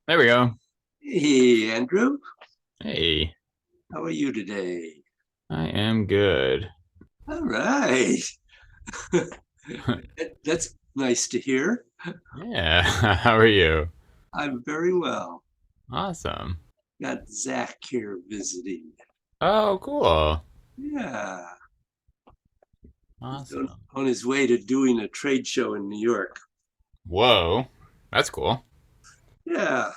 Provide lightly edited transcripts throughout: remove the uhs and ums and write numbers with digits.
There we go. Hey, Andrew, Hey, how are you today? I am good. All right. That's nice to hear. Yeah, how are you? I'm very well. Awesome. Got Zach here visiting. Oh, cool. Yeah, he's Awesome. on his way to doing a trade show in New York. Whoa, that's cool. Yeah,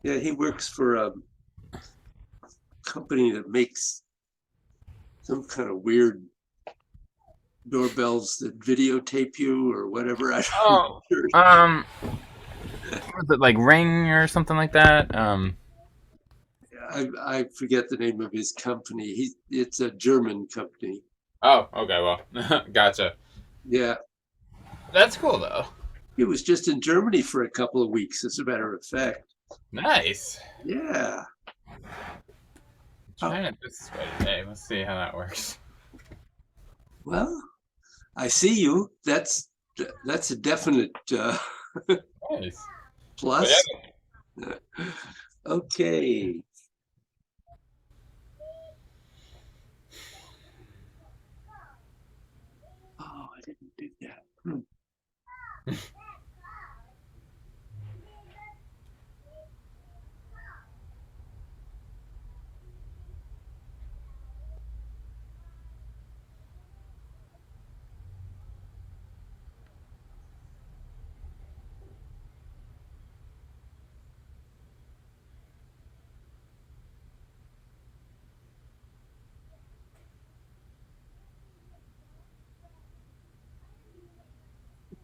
yeah, he works for a company that makes some kind of weird doorbells that videotape you or whatever. I'm not Oh, sure. um, was it like Ring or something like that? I forget the name of his company. It's a German company. Oh, okay, well, gotcha. Yeah, That's cool though. he was just in Germany for a couple of weeks, as a matter of fact. Nice. Yeah. Uh, Trying it this way today. Let's see how that works. well, I see you. That's a definite Nice. But plus. yeah, Okay. Oh, I didn't do that.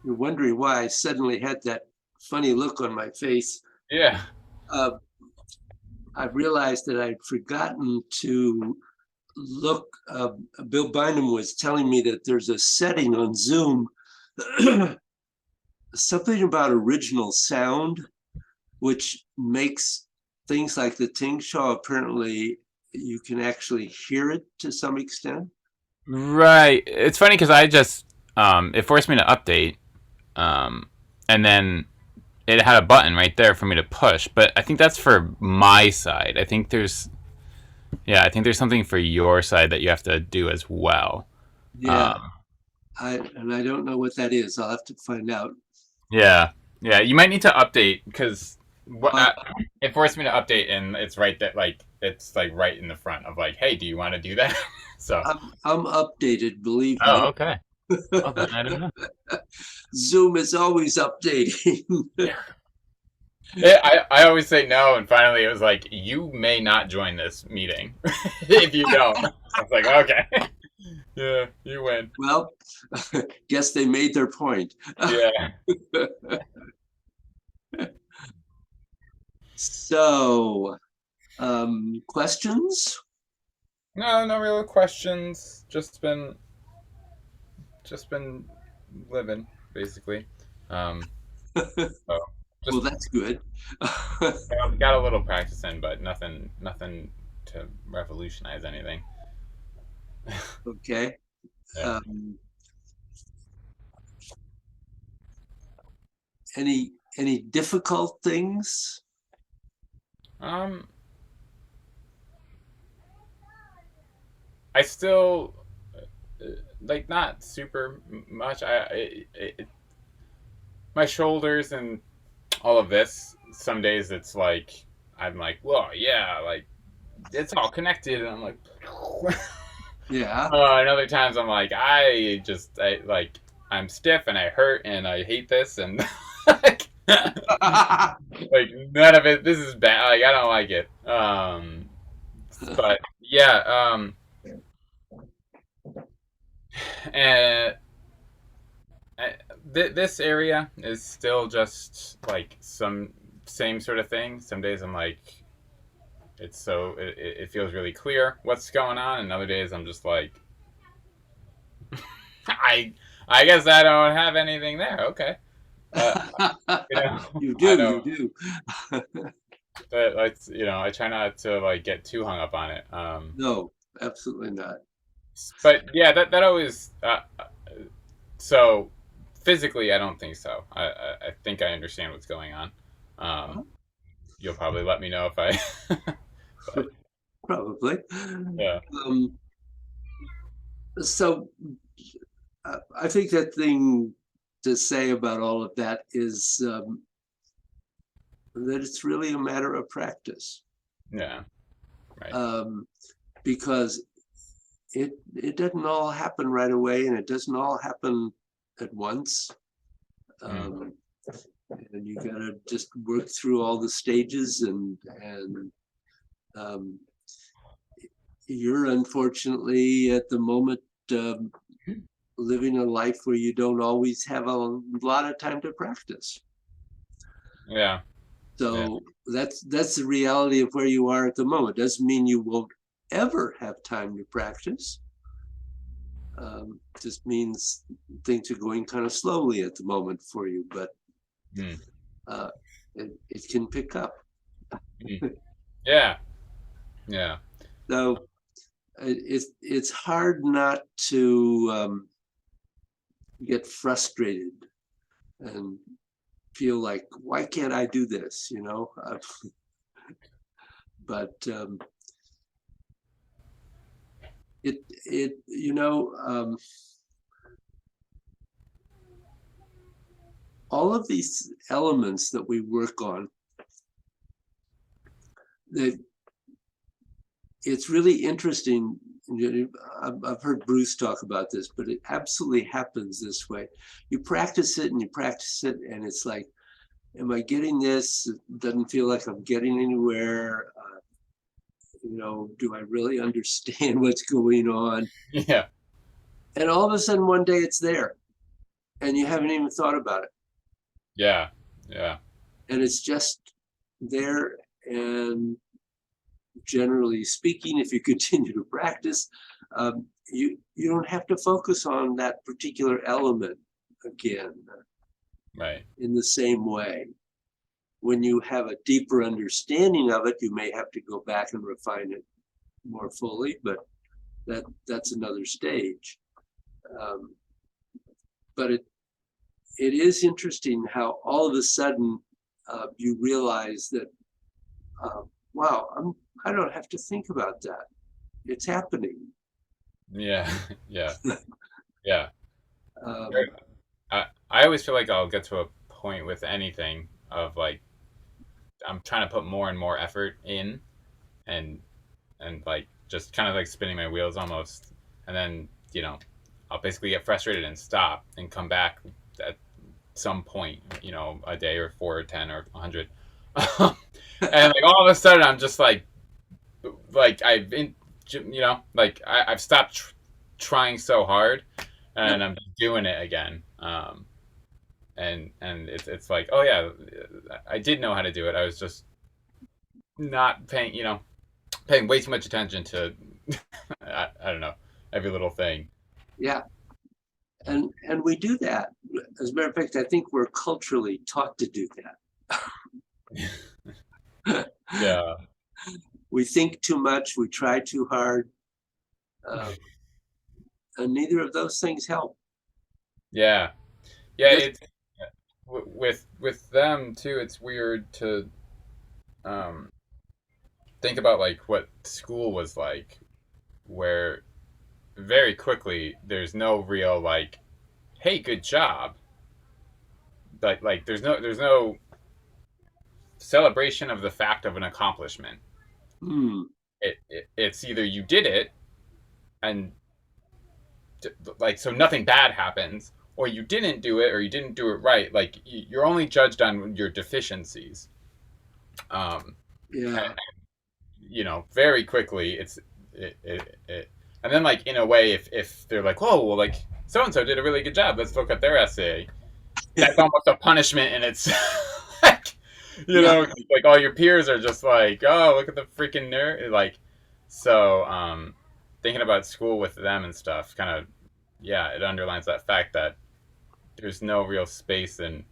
You're wondering why I suddenly had that funny look on my face. yeah. Uh, I realized that I'd forgotten to look, Bill Bynum was telling me that there's a setting on Zoom, something about original sound, which makes things like the Ting Shaw, apparently you can actually hear it to some extent. Right. It's funny because I just it forced me to update, um, and then it had a button right there for me to push. But I think that's for my side. I think there's something for your side that you have to do as well. Yeah, Um, I don't know what that is. I'll have to find out. yeah, yeah. You might need to update because what But it forced me to update, and it's right that like it's like right in the front of like, hey, do you want to do that? So. I'm updated, believe Oh, me. okay. Well, then I don't know. Zoom is always updating. Yeah, I always say no, and finally it was like, you may not join this meeting if you don't. I was like, okay. Yeah, you win. Well, guess they made their point. Yeah. So, questions? No, no real questions. Just been living, basically. So Well, just that's good. got a little practice in, but nothing to revolutionize anything. Okay. Yeah. Um, any difficult things? Um, I still like not super much. My shoulders and all of this. Some days it's like I'm like, well, yeah, like it's all connected, and I'm like, Yeah. and other times I'm like, I like I'm stiff and I hurt and I hate this and like, like none of it. This is bad. Like I don't like it. But yeah, and this area is still just like some same sort of thing. Some days I'm like, it feels really clear what's going on, and other days I'm just like, I I guess I don't have anything there. Okay, uh, you know, You I do, you don't. do. But like I try not to like get too hung up on it. No, absolutely not. But yeah, that always. So physically, I don't think so. I think I understand what's going on. Um, you'll probably let me know if I. But Probably. yeah, Um, so I think that thing to say about all of that is that it's really a matter of practice. yeah, right. Um, because it doesn't all happen right away and it doesn't all happen at once. Mm, Um, and you gotta just work through all the stages and um, you're unfortunately at the moment um, living a life where you don't always have a lot of time to practice. yeah, yeah, So that's the reality of where you are at the moment. Doesn't mean you won't ever have time to practice. Just means things are going kind of slowly at the moment for you, but mm, uh, it can pick up. mm, yeah, yeah, So it's hard not to get frustrated and feel like, why can't I do this? You know, but it you know all of these elements that we work on, that it's really interesting. I've heard Bruce talk about this, but it absolutely happens this way. You practice it and you practice it, and it's like, am I getting this? It doesn't feel like I'm getting anywhere. You know, do I really understand what's going on? yeah, And all of a sudden, one day it's there, and you haven't even thought about it, yeah, yeah, and it's just there, and generally speaking, if you continue to practice, you don't have to focus on that particular element again Right. in the same way. When you have a deeper understanding of it, you may have to go back and refine it more fully, but that's another stage. But it is interesting how all of a sudden you realize that, wow, I don't have to think about that. It's happening. Yeah. Yeah. Yeah. Um, I always feel like I'll get to a point with anything of like I'm trying to put more and more effort in, and like just kind of like spinning my wheels almost, and then I'll basically get frustrated and stop and come back at some point, a day or 4 or 10 or 100, and like all of a sudden I'm just like I've been, like I've stopped trying so hard, and yep. I'm just doing it again. And it's like, oh yeah, I did know how to do it. I was just not paying way too much attention to I don't know, every little thing. Yeah. And we do that. As a matter of fact, I think we're culturally taught to do that. Yeah. We think too much, we try too hard, and neither of those things help. Yeah. Yeah, Just, it's with them too, it's weird to um think about like what school was like, where very quickly there's no real like, hey, good job. Like there's no celebration of the fact of an accomplishment. hmm, It's either you did it and like so nothing bad happens, or you didn't do it or you didn't do it right. Like you're only judged on your deficiencies. Um, yeah, and, very quickly it and then like in a way, if they're like, oh well, like so and so did a really good job, let's look at their essay. That's almost a punishment, and it's like, yeah, like all your peers are just like, oh, look at the freaking nerd. Like, so thinking about school with them and stuff, kind of, yeah, it underlines that fact that there's no real space in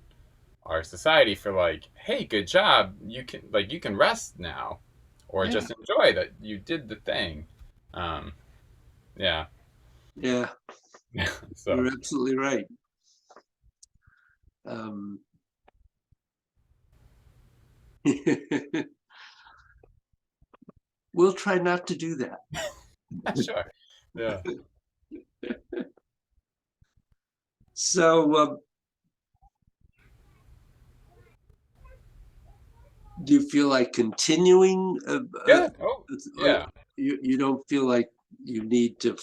our society for like, hey, good job, you can rest now, or yeah, just enjoy that you did the thing. um yeah. yeah. So You're absolutely right. Um, we'll try not to do that. sure. Yeah. So, do you feel like continuing? Yeah. Oh, Or yeah. you don't feel like you need to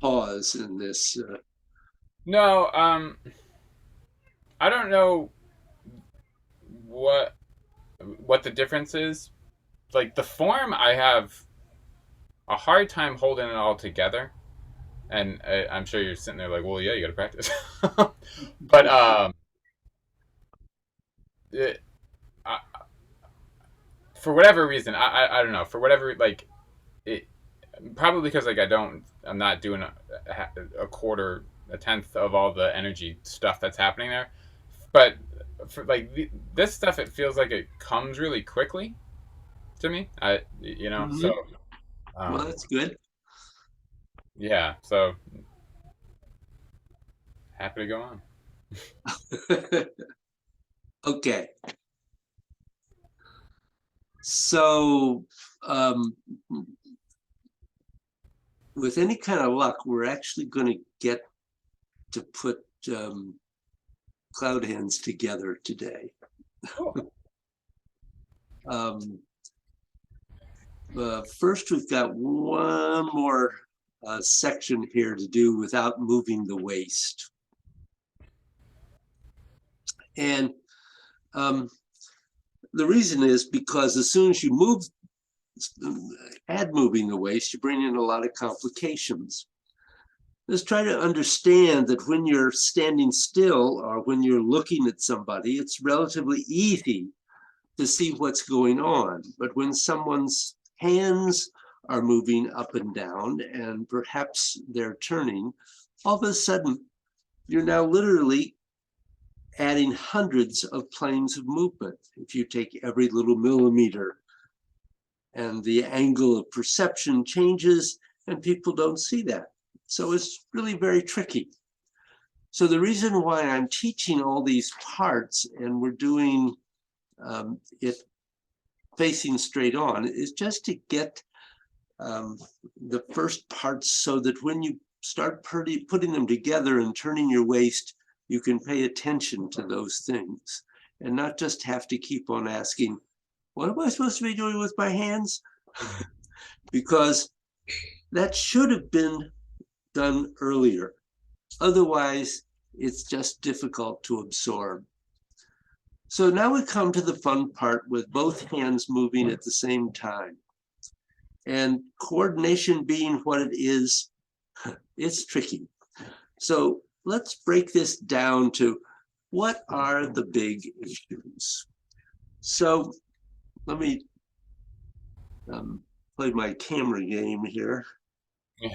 pause in this? No, I don't know what the difference is. Like the form, I have a hard time holding it all together, and I'm sure you're sitting there like, well, yeah, you got to practice. But it, I, for whatever reason, I don't know. For whatever, like it, probably because like I'm not doing a quarter, a tenth of all the energy stuff that's happening there. But for like this stuff, it feels like it comes really quickly to me. So Mhm. Well, um, that's good. yeah, so happy to go on. Okay. So, um, with any kind of luck, we're actually going to get to put cloud hands together today. Cool. Um, First, we've got one more section here to do without moving the waist. And the reason is because as soon as you add moving the waist, you bring in a lot of complications. Let's try to understand that when you're standing still or when you're looking at somebody, it's relatively easy to see what's going on. But when someone's hands are moving up and down and perhaps they're turning, all of a sudden, you're now literally adding hundreds of planes of movement. If you take every little millimeter and the angle of perception changes, and people don't see that. So it's really very tricky. So the reason why I'm teaching all these parts and we're doing it facing straight on is just to get the first parts so that when you start putting them together and turning your waist, you can pay attention to those things and not just have to keep on asking, what am I supposed to be doing with my hands? Because that should have been done earlier. Otherwise, it's just difficult to absorb. So now we come to the fun part with both hands moving at the same time. And coordination being what it is, it's tricky. So let's break this down to what are the big issues. So let me play my camera game here. Yeah.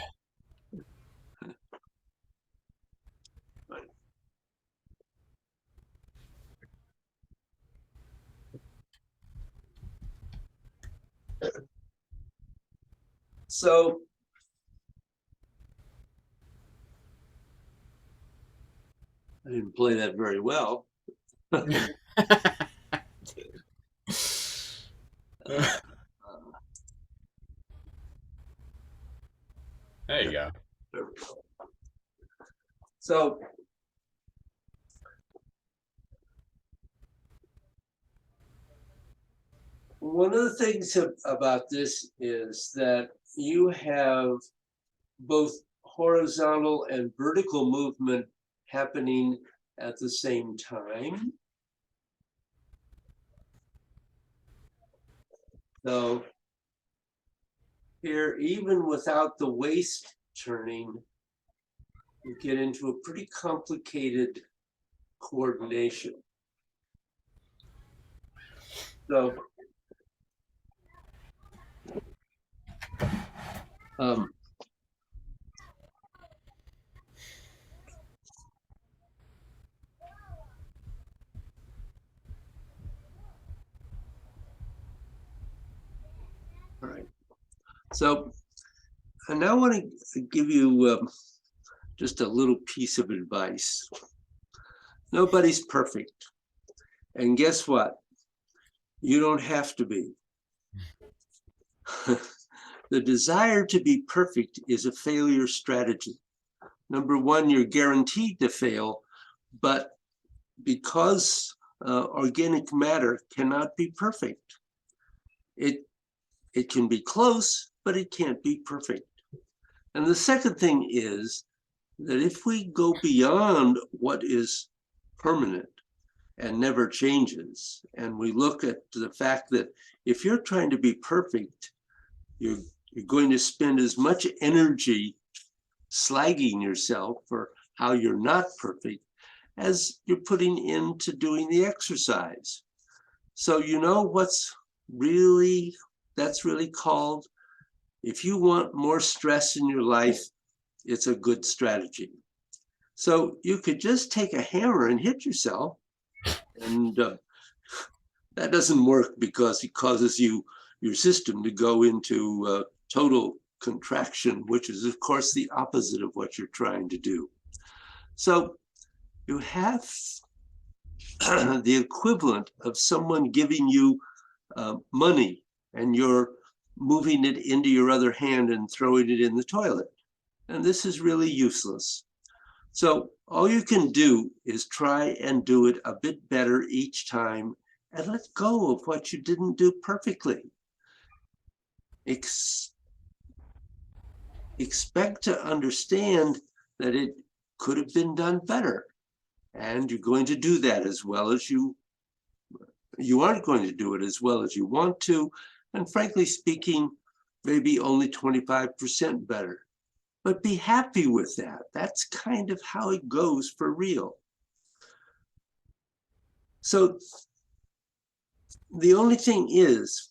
So I didn't play that very well. There you go. There we go. So one of the things about this is that you have both horizontal and vertical movement happening at the same time. So here, even without the waist turning, you get into a pretty complicated coordination. So all right. So I now want to give you just a little piece of advice. Nobody's perfect. And guess what? You don't have to be. The desire to be perfect is a failure strategy. Number one, you're guaranteed to fail, but because organic matter cannot be perfect, it can be close, but it can't be perfect. And the second thing is that if we go beyond what is permanent and never changes, and we look at the fact that if you're trying to be perfect, you're going to spend as much energy slagging yourself for how you're not perfect as you're putting into doing the exercise. So you know what's really, that's really called, if you want more stress in your life, it's a good strategy. So you could just take a hammer and hit yourself, and that doesn't work because it causes your system to go into total contraction, which is of course the opposite of what you're trying to do. So you have the equivalent of someone giving you money and you're moving it into your other hand and throwing it in the toilet. And this is really useless. So all you can do is try and do it a bit better each time and let go of what you didn't do perfectly. Expect to understand that it could have been done better. And you're going to do that as well as you aren't going to do it as well as you want to. And frankly speaking, maybe only 25% better. But be happy with that. That's kind of how it goes for real. So the only thing is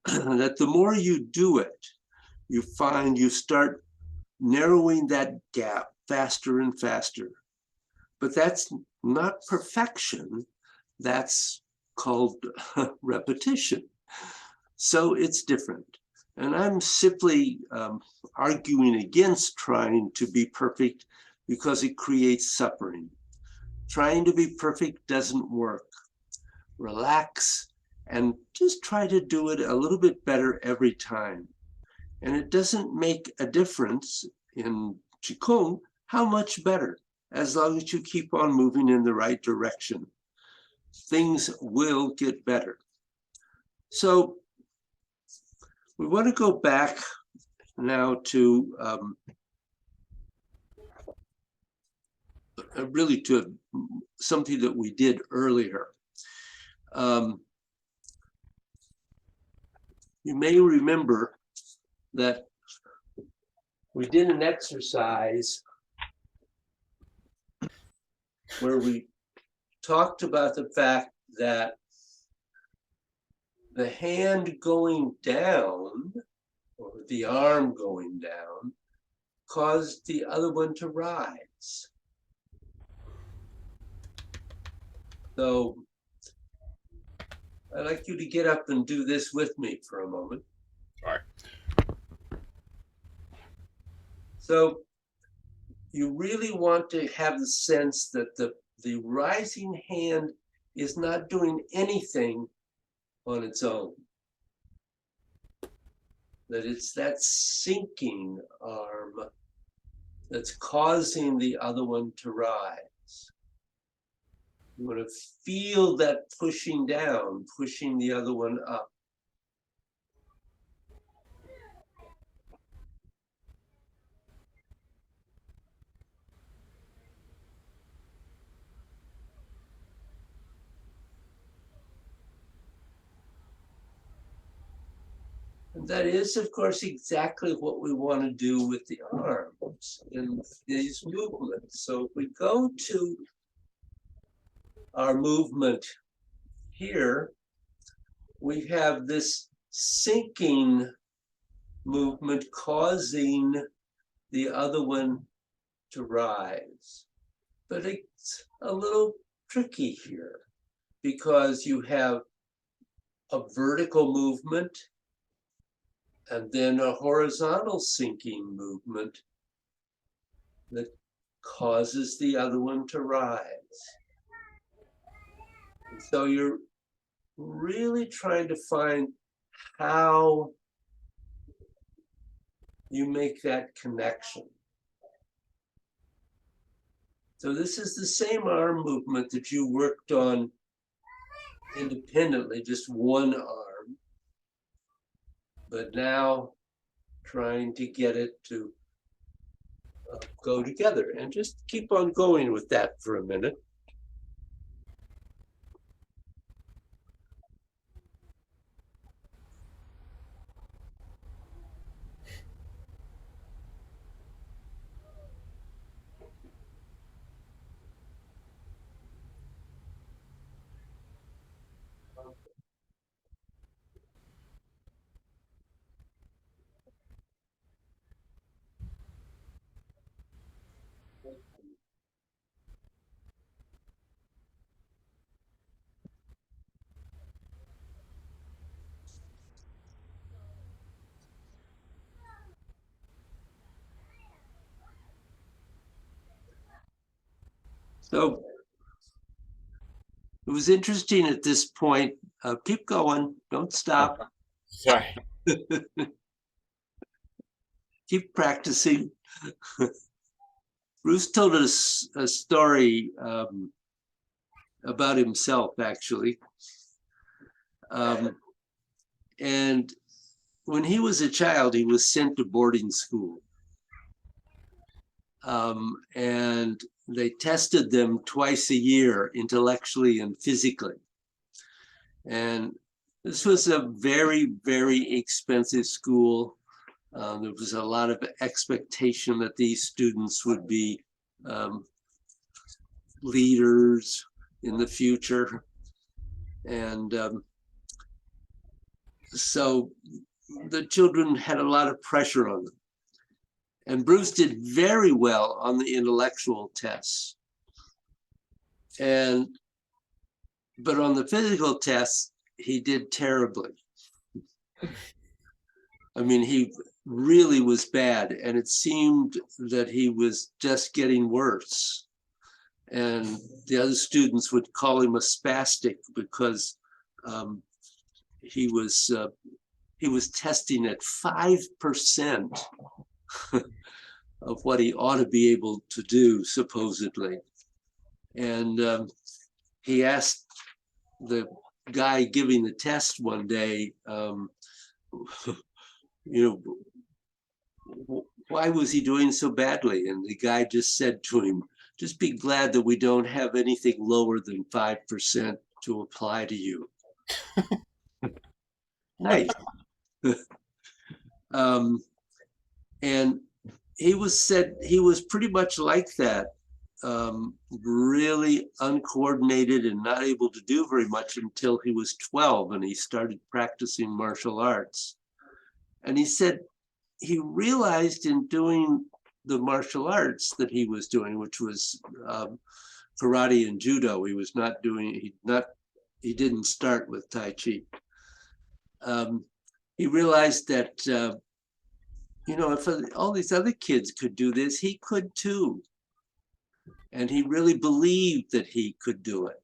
that the more you do it, you find you start narrowing that gap faster and faster. But that's not perfection. That's called repetition. So it's different. And I'm simply arguing against trying to be perfect because it creates suffering. Trying to be perfect doesn't work. Relax and just try to do it a little bit better every time. And it doesn't make a difference in Qigong how much better, as long as you keep on moving in the right direction. Things will get better. So we want to go back now to really to something that we did earlier. You may remember that we did an exercise where we talked about the fact that the hand going down, or the arm going down, caused the other one to rise. So I'd like you to get up and do this with me for a moment. Sorry. So you really want to have the sense that the rising hand is not doing anything on its own. That it's that sinking arm that's causing the other one to rise. You want to feel that pushing down, pushing the other one up. And that is, of course, exactly what we want to do with the arms in these movements. So if we go to our movement here, we have this sinking movement causing the other one to rise. But it's a little tricky here because you have a vertical movement and then a horizontal sinking movement that causes the other one to rise. And so you're really trying to find how you make that connection. So this is the same arm movement that you worked on independently, just one arm, but now trying to get it to go together. And just keep on going with that for a minute. So it was interesting at this point. Keep going, don't stop. Sorry. Keep practicing. Bruce told us a story about himself, actually. And when he was a child, he was sent to boarding school. And they tested them twice a year, intellectually and physically. And this was a very, very expensive school. There was a lot of expectation that these students would be leaders in the future. And so the children had a lot of pressure on them. And Bruce did very well on the intellectual tests. But on the physical tests, he did terribly. I mean, he really was bad, and it seemed that he was just getting worse. And the other students would call him a spastic because he was testing at 5% of what he ought to be able to do, supposedly. And he asked the guy giving the test one day, why was he doing so badly? And the guy just said to him, just be glad that we don't have anything lower than 5% to apply to you. Nice. And he was pretty much like that, really uncoordinated and not able to do very much until he was 12 and he started practicing martial arts. And he said he realized in doing the martial arts that he was doing, which was karate and judo, he didn't start with Tai Chi. He realized that, if all these other kids could do this, he could too. And he really believed that he could do it.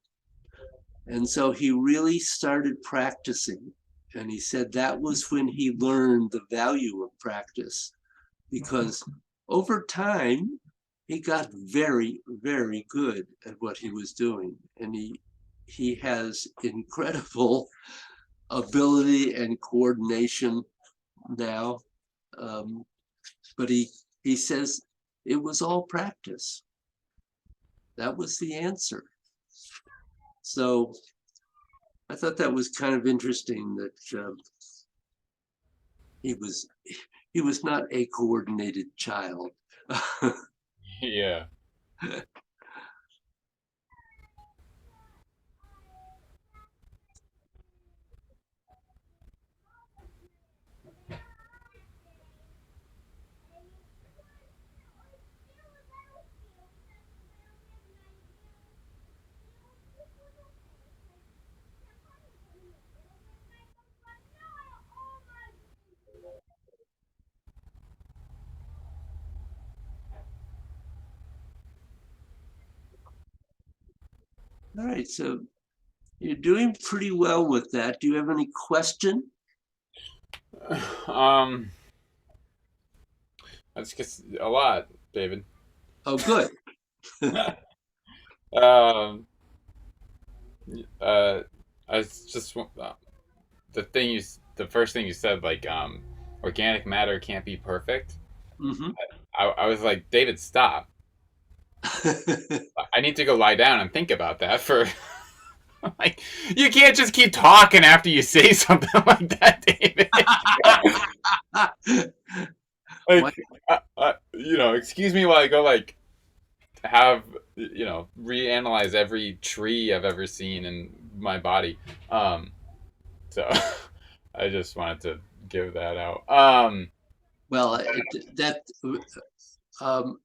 And so he really started practicing. And he said that was when he learned the value of practice, because over time, he got very, very good at what he was doing. And he has incredible ability and coordination now. But he says it was all practice. That was the answer. So I thought that was kind of interesting that he was not a coordinated child. Yeah. All right, so you're doing pretty well with that. Do you have any question? Um, that's just a lot, David. Oh, good. Um, I was just the first thing you said, like organic matter can't be perfect. Mhm. I was like, David, stop. I need to go lie down and think about that for. Like, you can't just keep talking after you say something like that, David. Like, excuse me while I go like have reanalyze every tree I've ever seen in my body. So I just wanted to give that out. Well,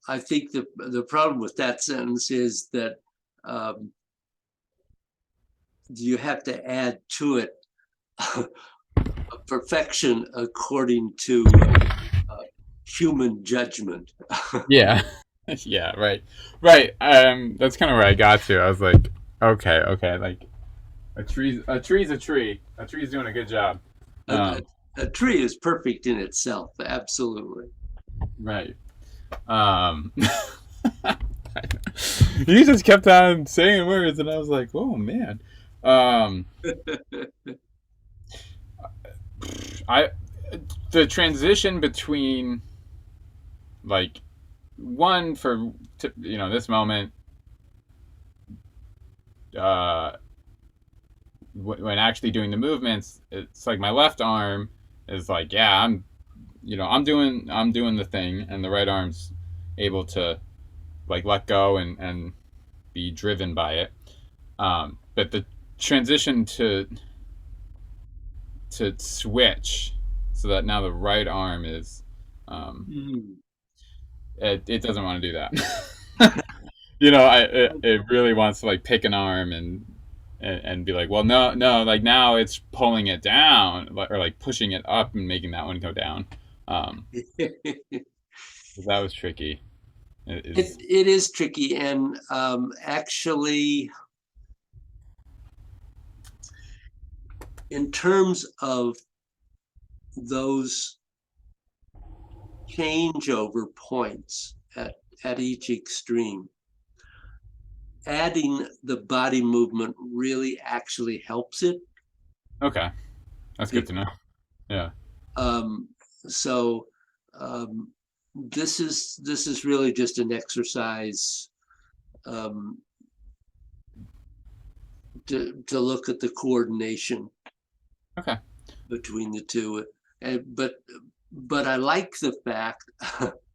I think the problem with that sentence is that you have to add to it perfection according to human judgment. Yeah. Yeah, right. Right. That's kind of where I got to. I was like, okay, like a tree's a tree. A tree's doing a good job. A, Um, a tree is perfect in itself, absolutely. right. You just kept on saying words, and I was like, oh man. Um, I the transition between like one for this moment uh when actually doing the movements, it's like my left arm is like, yeah, I'm doing the thing, and the right arm's able to like let go and be driven by it. But transition to switch so that now the right arm is um, Mm. it doesn't want to do that. It really wants to like pick an arm and be like, well, no, no, like now it's pulling it down or like pushing it up and making that one go down. Um, that was tricky. It is It is tricky, and actually, in terms of those changeover points at each extreme, adding the body movement really actually helps it. okay. That's good to know. Yeah. Um, so um, this is really just an exercise um, to look at the coordination Okay. between the two. And, but I like the fact,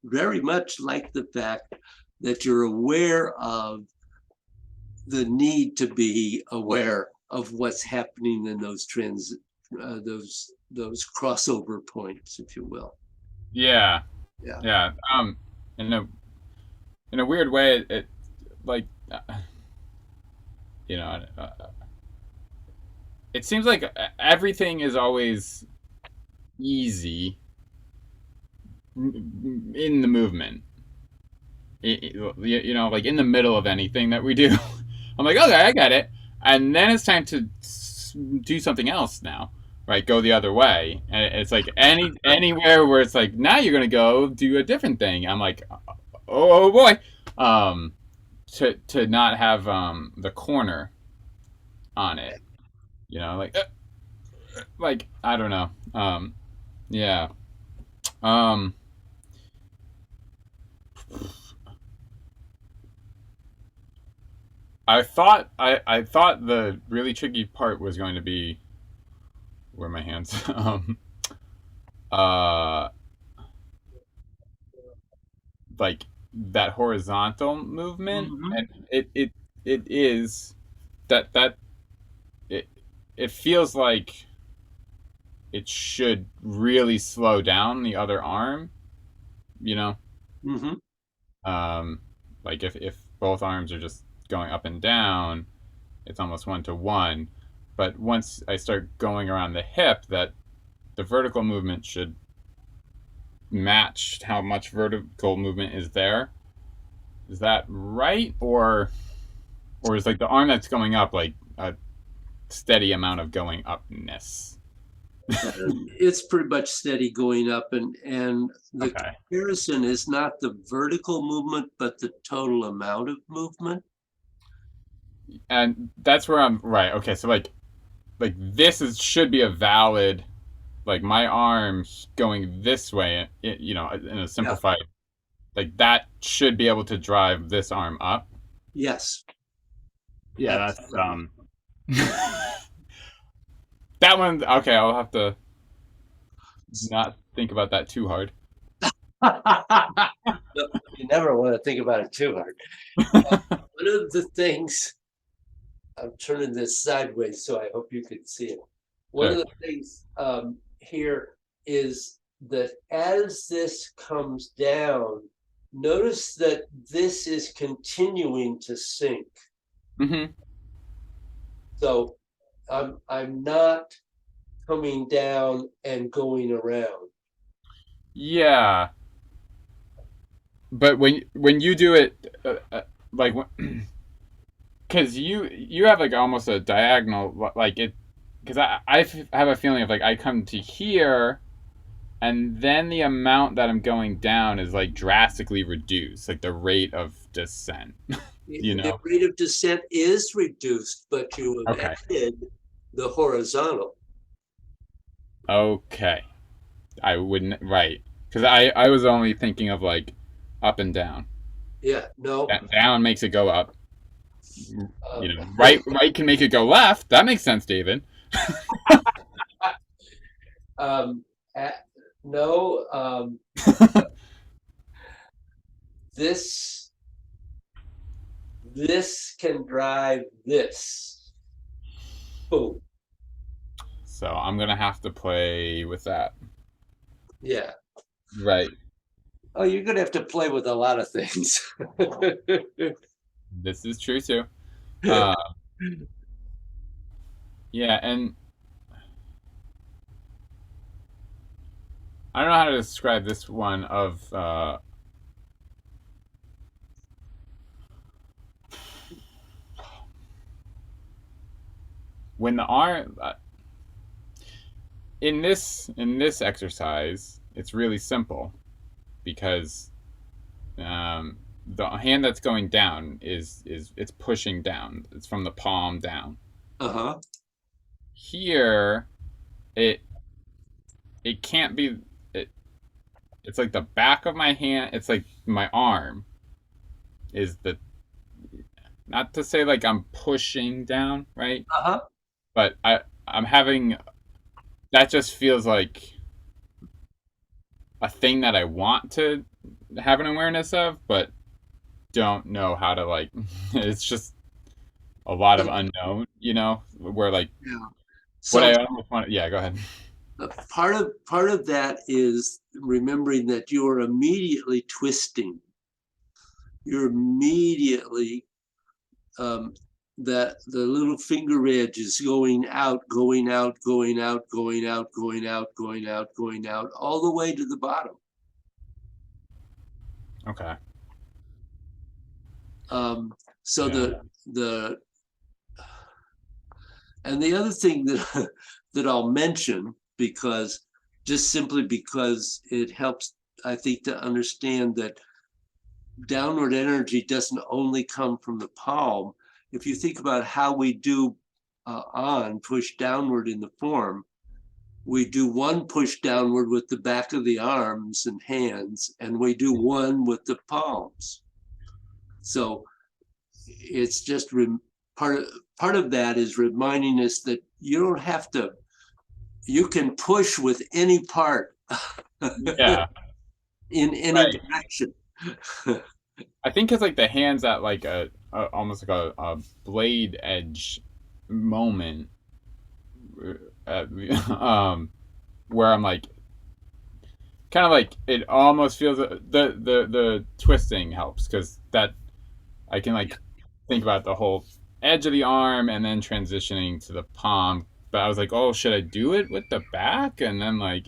very much like the fact that you're aware of the need to be aware of what's happening in those trends, those crossover points, if you will. Yeah. Yeah. Yeah. In a weird way, it like you know, it seems like everything is always easy in the movement. Like in the middle of anything that we do, I'm like, okay, I got it, and then it's time to do something else now, right? Go the other way, and it's like anywhere where it's like now you're gonna go do a different thing. I'm like, oh boy, um, to not have the corner on it, like I don't know, yeah, um. I thought the really tricky part was going to be where my hands uh like that horizontal movement, Mhm. and it is that it it feels like it should really slow down the other arm, you know. Mhm. um like if both arms are just going up and down, it's almost 1 to 1. But once I start going around the hip, that the vertical movement should match how much vertical movement is there. Is that right, or is like the arm that's going up like a steady amount of going upness? It's pretty much steady going up, and the Okay, comparison is not the vertical movement, but the total amount of movement. and that's where I'm right. Okay, so like this is should be a valid, like my arm going this way, in a Yeah. simplified, like that should be able to drive this arm up. Yes. Yeah, that's Absolutely. that one. Okay, I'll have to not think about that too hard. No, you never want to think about it too hard. One of the things, I'm turning this sideways, so I hope you can see it. One of Sure. the things here is that as this comes down, notice that this is continuing to sink. Hmm. So I'm not coming down and going around. Yeah, but when you do it, like, because you have like almost a diagonal, like it, because have a feeling of like I come to here, and then the amount that I'm going down is like drastically reduced, like the rate of descent. you The know? rate of descent is reduced, but you have Okay. added the horizontal. Okay. I wouldn't, right, because I was only thinking of like up and down. Yeah, no. Down makes it go up. Um, Right can make it go left. That makes sense, David. um, no, this can drive this. Oh, So I'm gonna have to play with that. yeah. Right. Oh, you're gonna have to play with a lot of things. This is true too. Uh, yeah, and I don't know how to describe this one of when the arm in this exercise. It's really simple because the hand that's going down is it's pushing down. It's from the palm down. Uh-huh. Here, it it can't be. It, it's like the back of my hand. It's like my arm is the not to say like I'm pushing down, right? Uh-huh. But I'm having that just feels like a thing that I want to have an awareness of, but don't know how to like. It's just a lot of unknown, where like Yeah. what I So almost want. Yeah, go ahead. part of that is remembering that you are immediately twisting. You're immediately um, that the little finger edge is going out, going out, going out, going out, going out, going out, going out, all the way to the bottom. Okay. Um, so Yeah. the and the other thing that that I'll mention, because just simply because it helps, I think, to understand that downward energy doesn't only come from the palm. If you think about how we do on push downward in the form, we do one push downward with the back of the arms and hands, and we do one with the palms. So it's just part of that is reminding us that you don't have to. You can push with any part Yeah. in any Right. direction. I think it's like the hands at like a almost like a blade edge moment, uh, where I'm like kind of like it almost feels the twisting helps because that I can like think about the whole edge of the arm and then transitioning to the palm. But I was like, oh, should I do it with the back? And then like,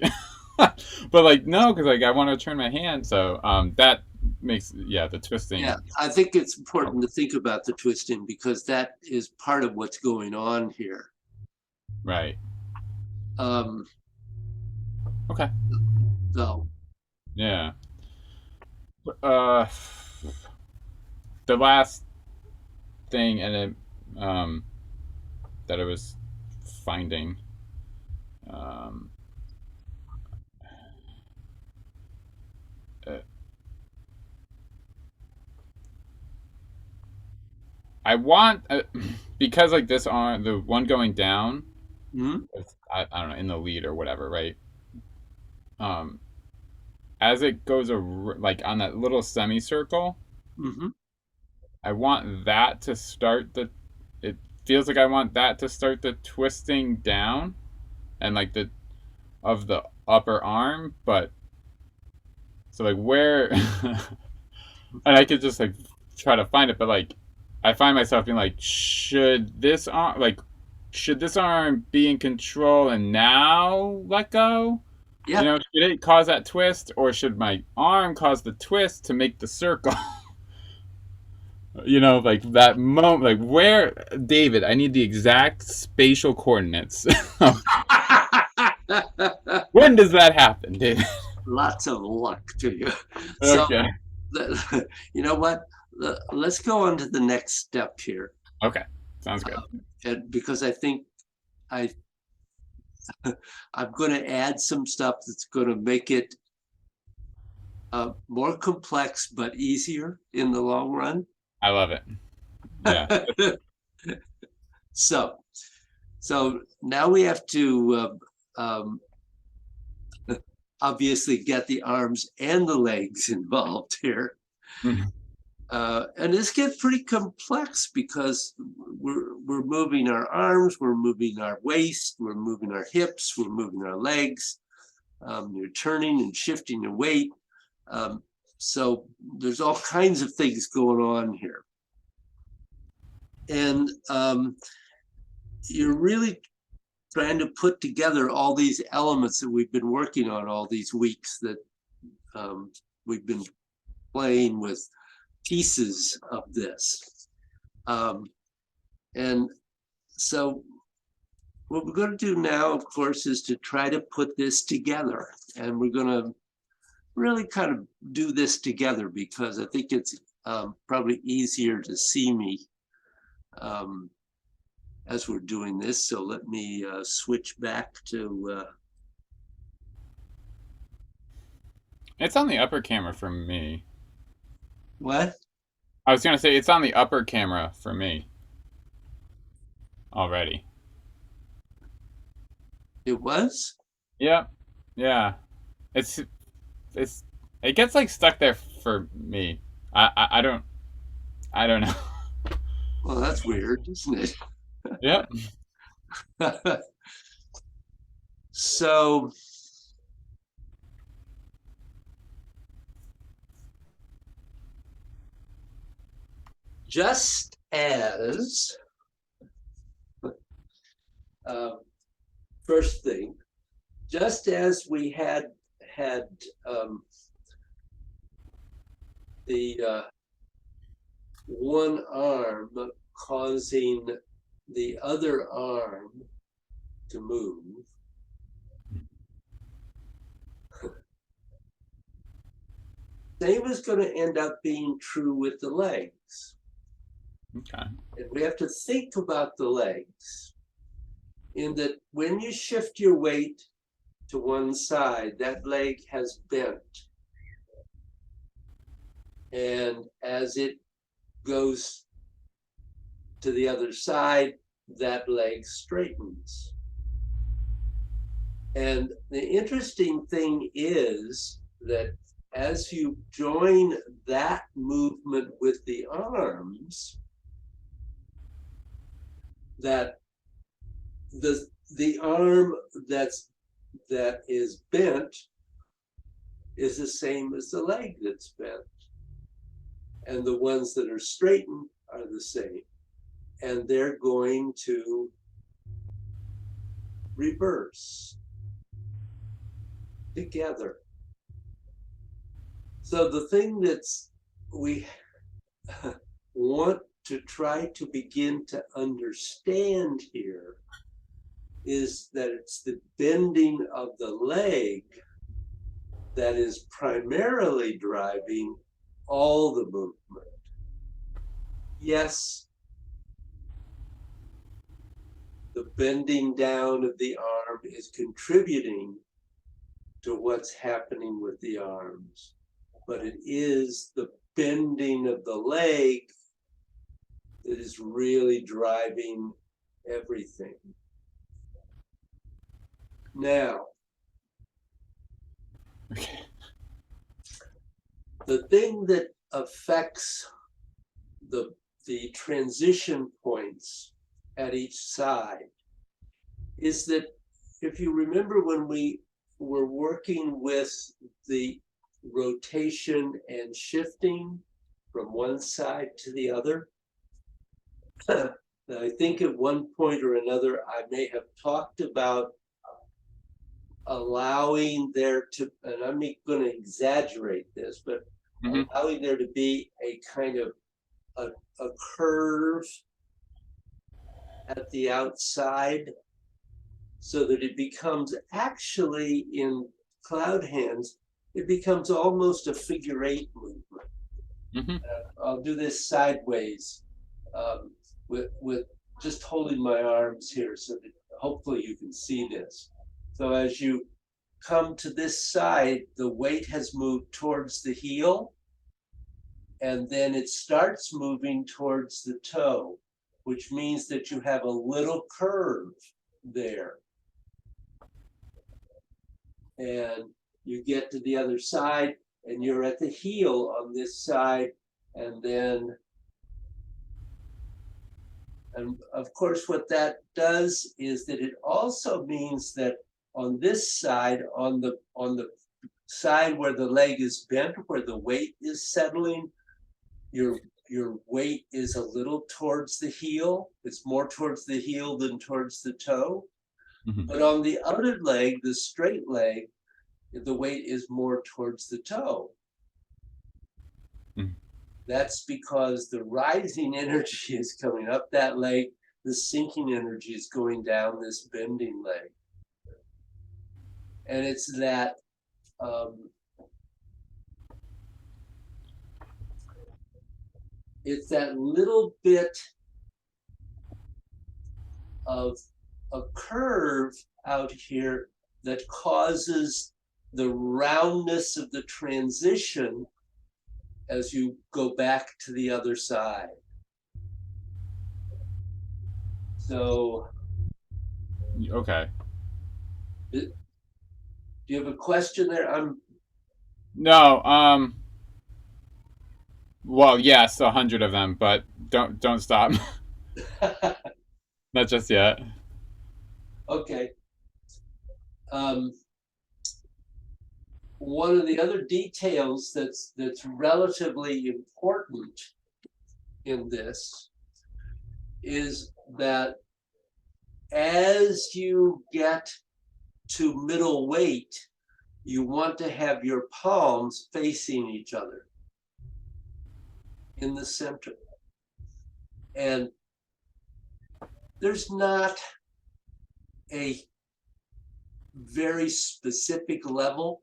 but like no, because like I want to turn my hand. So that makes the Yeah, twisting. I think it's Oh, important to think about the twisting because that is part of what's going on here. right. Um, Okay. so, Yeah. Uh, the last thing and it that I was finding um uh, I want because like this on the one going down, mhm, I don't know in the lead or whatever, right? Um, as it goes like on that little semicircle, mhm. I want that to start the. It feels like I want that to start the twisting down, and like the of the upper arm, but so like where, and I could just like try to find it, but like I find myself being like, should this arm be in control and now let go? Yeah, Should it cause that twist, or should my arm cause the twist to make the circle? Like that moment, like where, David, I need the exact spatial coordinates. When does that happen, David? lots of luck to you. So, Okay. you know what? Let's go on to the next step here, Okay. Sounds good. and because I think I I'm going to add some stuff that's going to make it more complex but easier in the long run. I love it. Yeah. so, so now we have to obviously get the arms and the legs involved here. And this gets pretty complex because we're moving our arms, we're moving our waist, we're moving our hips, we're moving our legs. You're turning and shifting your weight. So there's all kinds of things going on here. And you're really trying to put together all these elements that we've been working on all these weeks, that we've been playing with pieces of this. And so what we're going to do now, of course, is to try to put this together. And we're going to really kind of do this together, because I think it's probably easier to see me as we're doing this. So let me switch back to... It's on the upper camera for me. What? I was gonna say it's on the upper camera for me already. It was? Yep. Yeah. It's it gets like stuck there for me. I don't know. Well, that's weird, isn't it? Yep. So just as first thing, just as we had the one arm causing the other arm to move, same is going to end up being true with the legs. Okay. And we have to think about the legs in that when you shift your weight to one side, that leg has bent. And as it goes to the other side, that leg straightens. And the interesting thing is that as you join that movement with the arms, that the arm that is bent is the same as the leg that's bent. And the ones that are straightened are the same. And they're going to reverse together. So the thing that's we want to try to begin to understand here is that it's the bending of the leg that is primarily driving all the movement. Yes, the bending down of the arm is contributing to what's happening with the arms, but it is the bending of the leg that is really driving everything. Now, Okay. the thing that affects the transition points at each side is that if you remember when we were working with the rotation and shifting from one side to the other, I think at one point or another I may have talked about allowing there to, and I'm going to exaggerate this, but allowing there to be a kind of a curve at the outside, so that it becomes actually, in cloud hands, it becomes almost a figure-8 movement. I'll do this sideways with just holding my arms here, so that hopefully you can see this. So as you come to this side, the weight has moved towards the heel, and then it starts moving towards the toe, which means that you have a little curve there. And you get to the other side, and you're at the heel on this side, and then And of course, what that does is that it also means that on this side, on the side where the leg is bent, where the weight is settling, your your weight is a little towards the heel. It's more towards the heel than towards the toe. Mhm. But on the other leg, the straight leg, the weight is more towards the toe. Mhm. That's because the rising energy is coming up that leg, the sinking energy is going down this bending leg. And um, it's that little bit of a curve out here that causes the roundness of the transition as you go back to the other side. So, Okay. do you have a question there? I'm No. Well, yes, 100 of them, but don't stop. Not just yet. okay. Um, One of the other details that's relatively important in this is that as you get to middle weight, you want to have your palms facing each other in the center. And there's not a very specific level.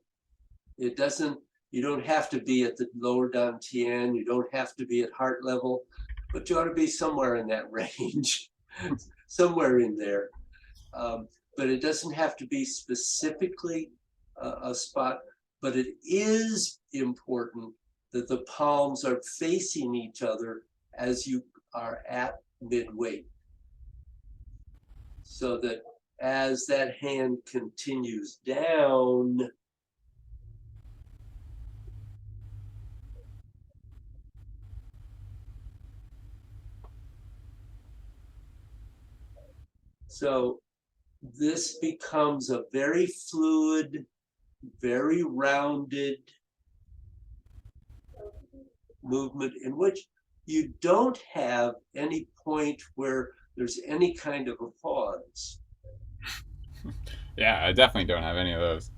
It doesn't, you don't have to be at the lower dantian, you don't have to be at heart level, but you ought to be somewhere in that range, somewhere in there. But it doesn't have to be specifically a spot, but it is important that the palms are facing each other as you are at mid-weight. So that as that hand continues down, so this becomes a very fluid, very rounded movement in which you don't have any point where there's any kind of a pause. Yeah, I definitely don't have any of those.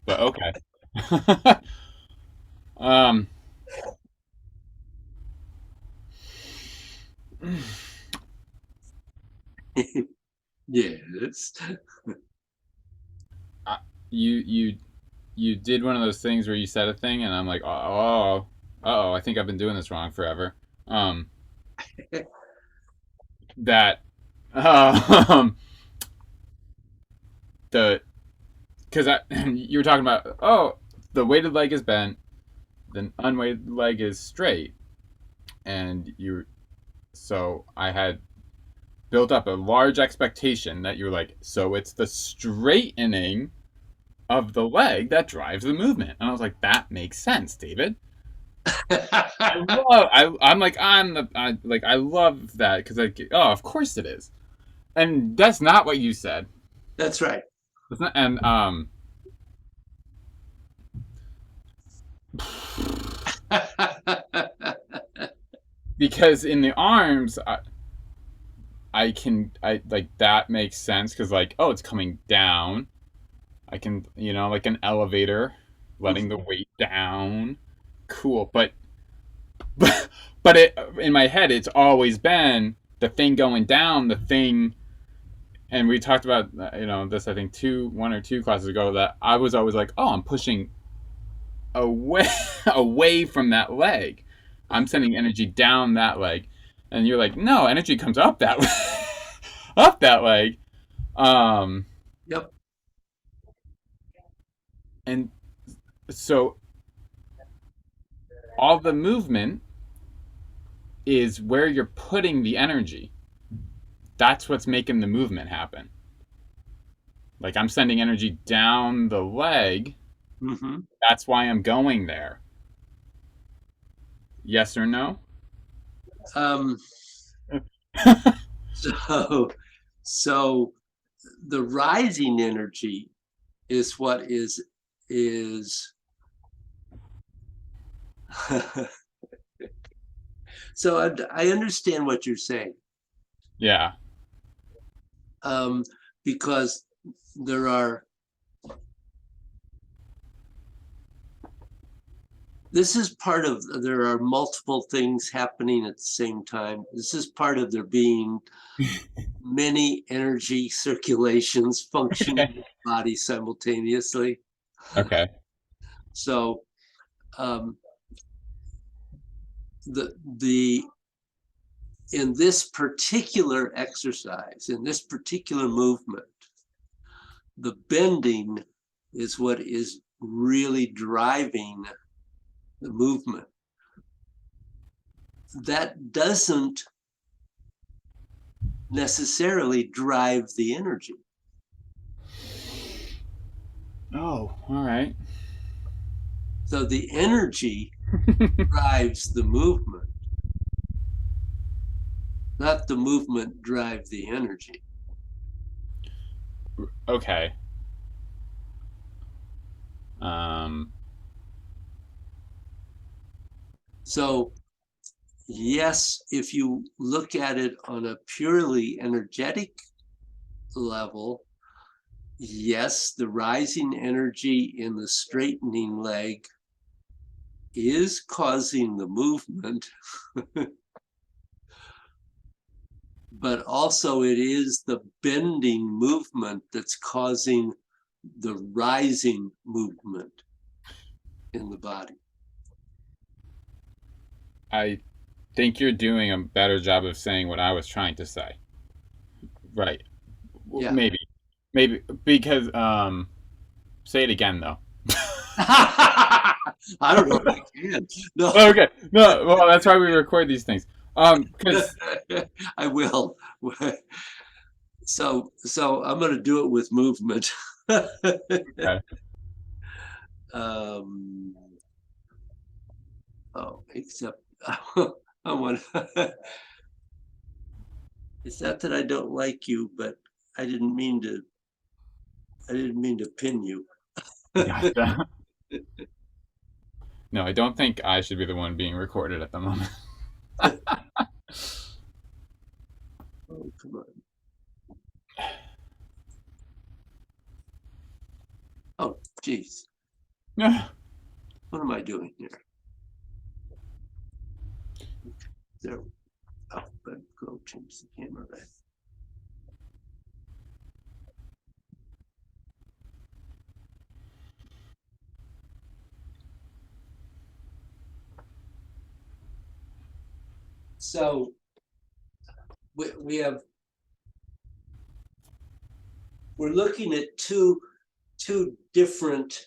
But okay. um. Yes. You you did one of those things where you said a thing, and I'm like, I think I've been doing this wrong forever. Um. That. Um. The because you were talking about the weighted leg is bent, the unweighted leg is straight, and you so I had built up a large expectation that you're like, so it's the straightening of the leg that drives the movement. And I was like, that makes sense, David. I'm like, I love that because of course it is. And that's not what you said. That's right. It's not, and because in the arms, I like that makes sense because like, oh, it's coming down. I can, like an elevator, letting the weight down. Cool, but it in my head, it's always been the thing going down, the thing. And we talked about this I think one or two classes ago that I was always like, oh, I'm pushing away away from that leg. I'm sending energy down that leg, and you're like, no, energy comes up that up that leg. Um, Yep. and so all the movement is where you're putting the energy. That's what's making the movement happen. Like I'm sending energy down the leg. Mm-hmm. That's why I'm going there. Yes or no? Um, So, so the rising energy is what is so I understand what you're saying, Yeah. um, because there are this is part of there are multiple things happening at the same time. This is part of there being many energy circulations functioning in the body simultaneously. Okay. So um, the in this particular exercise, in this particular movement, the bending is what is really driving the movement. That doesn't necessarily drive the energy. Oh, all right. So the energy drives the movement, not the movement drive the energy. Okay. Um, So yes, if you look at it on a purely energetic level, yes, the rising energy in the straightening leg is causing the movement, but also it is the bending movement that's causing the rising movement in the body. I think you're doing a better job of saying what I was trying to say. Right. Yeah. Maybe. Maybe because say it again though. I don't know if I can. No, Okay. No, well that's why we record these things. Cuz I will. So I'm going to do it with movement. okay. um, oh, except I want. It's not that I don't like you, but I didn't mean to. I didn't mean to pin you. Gotcha. No, I don't think I should be the one being recorded at the moment. Oh, come on. Oh, geez. What am I doing here? There. Oh, but go change the camera back. So we have we're looking at two different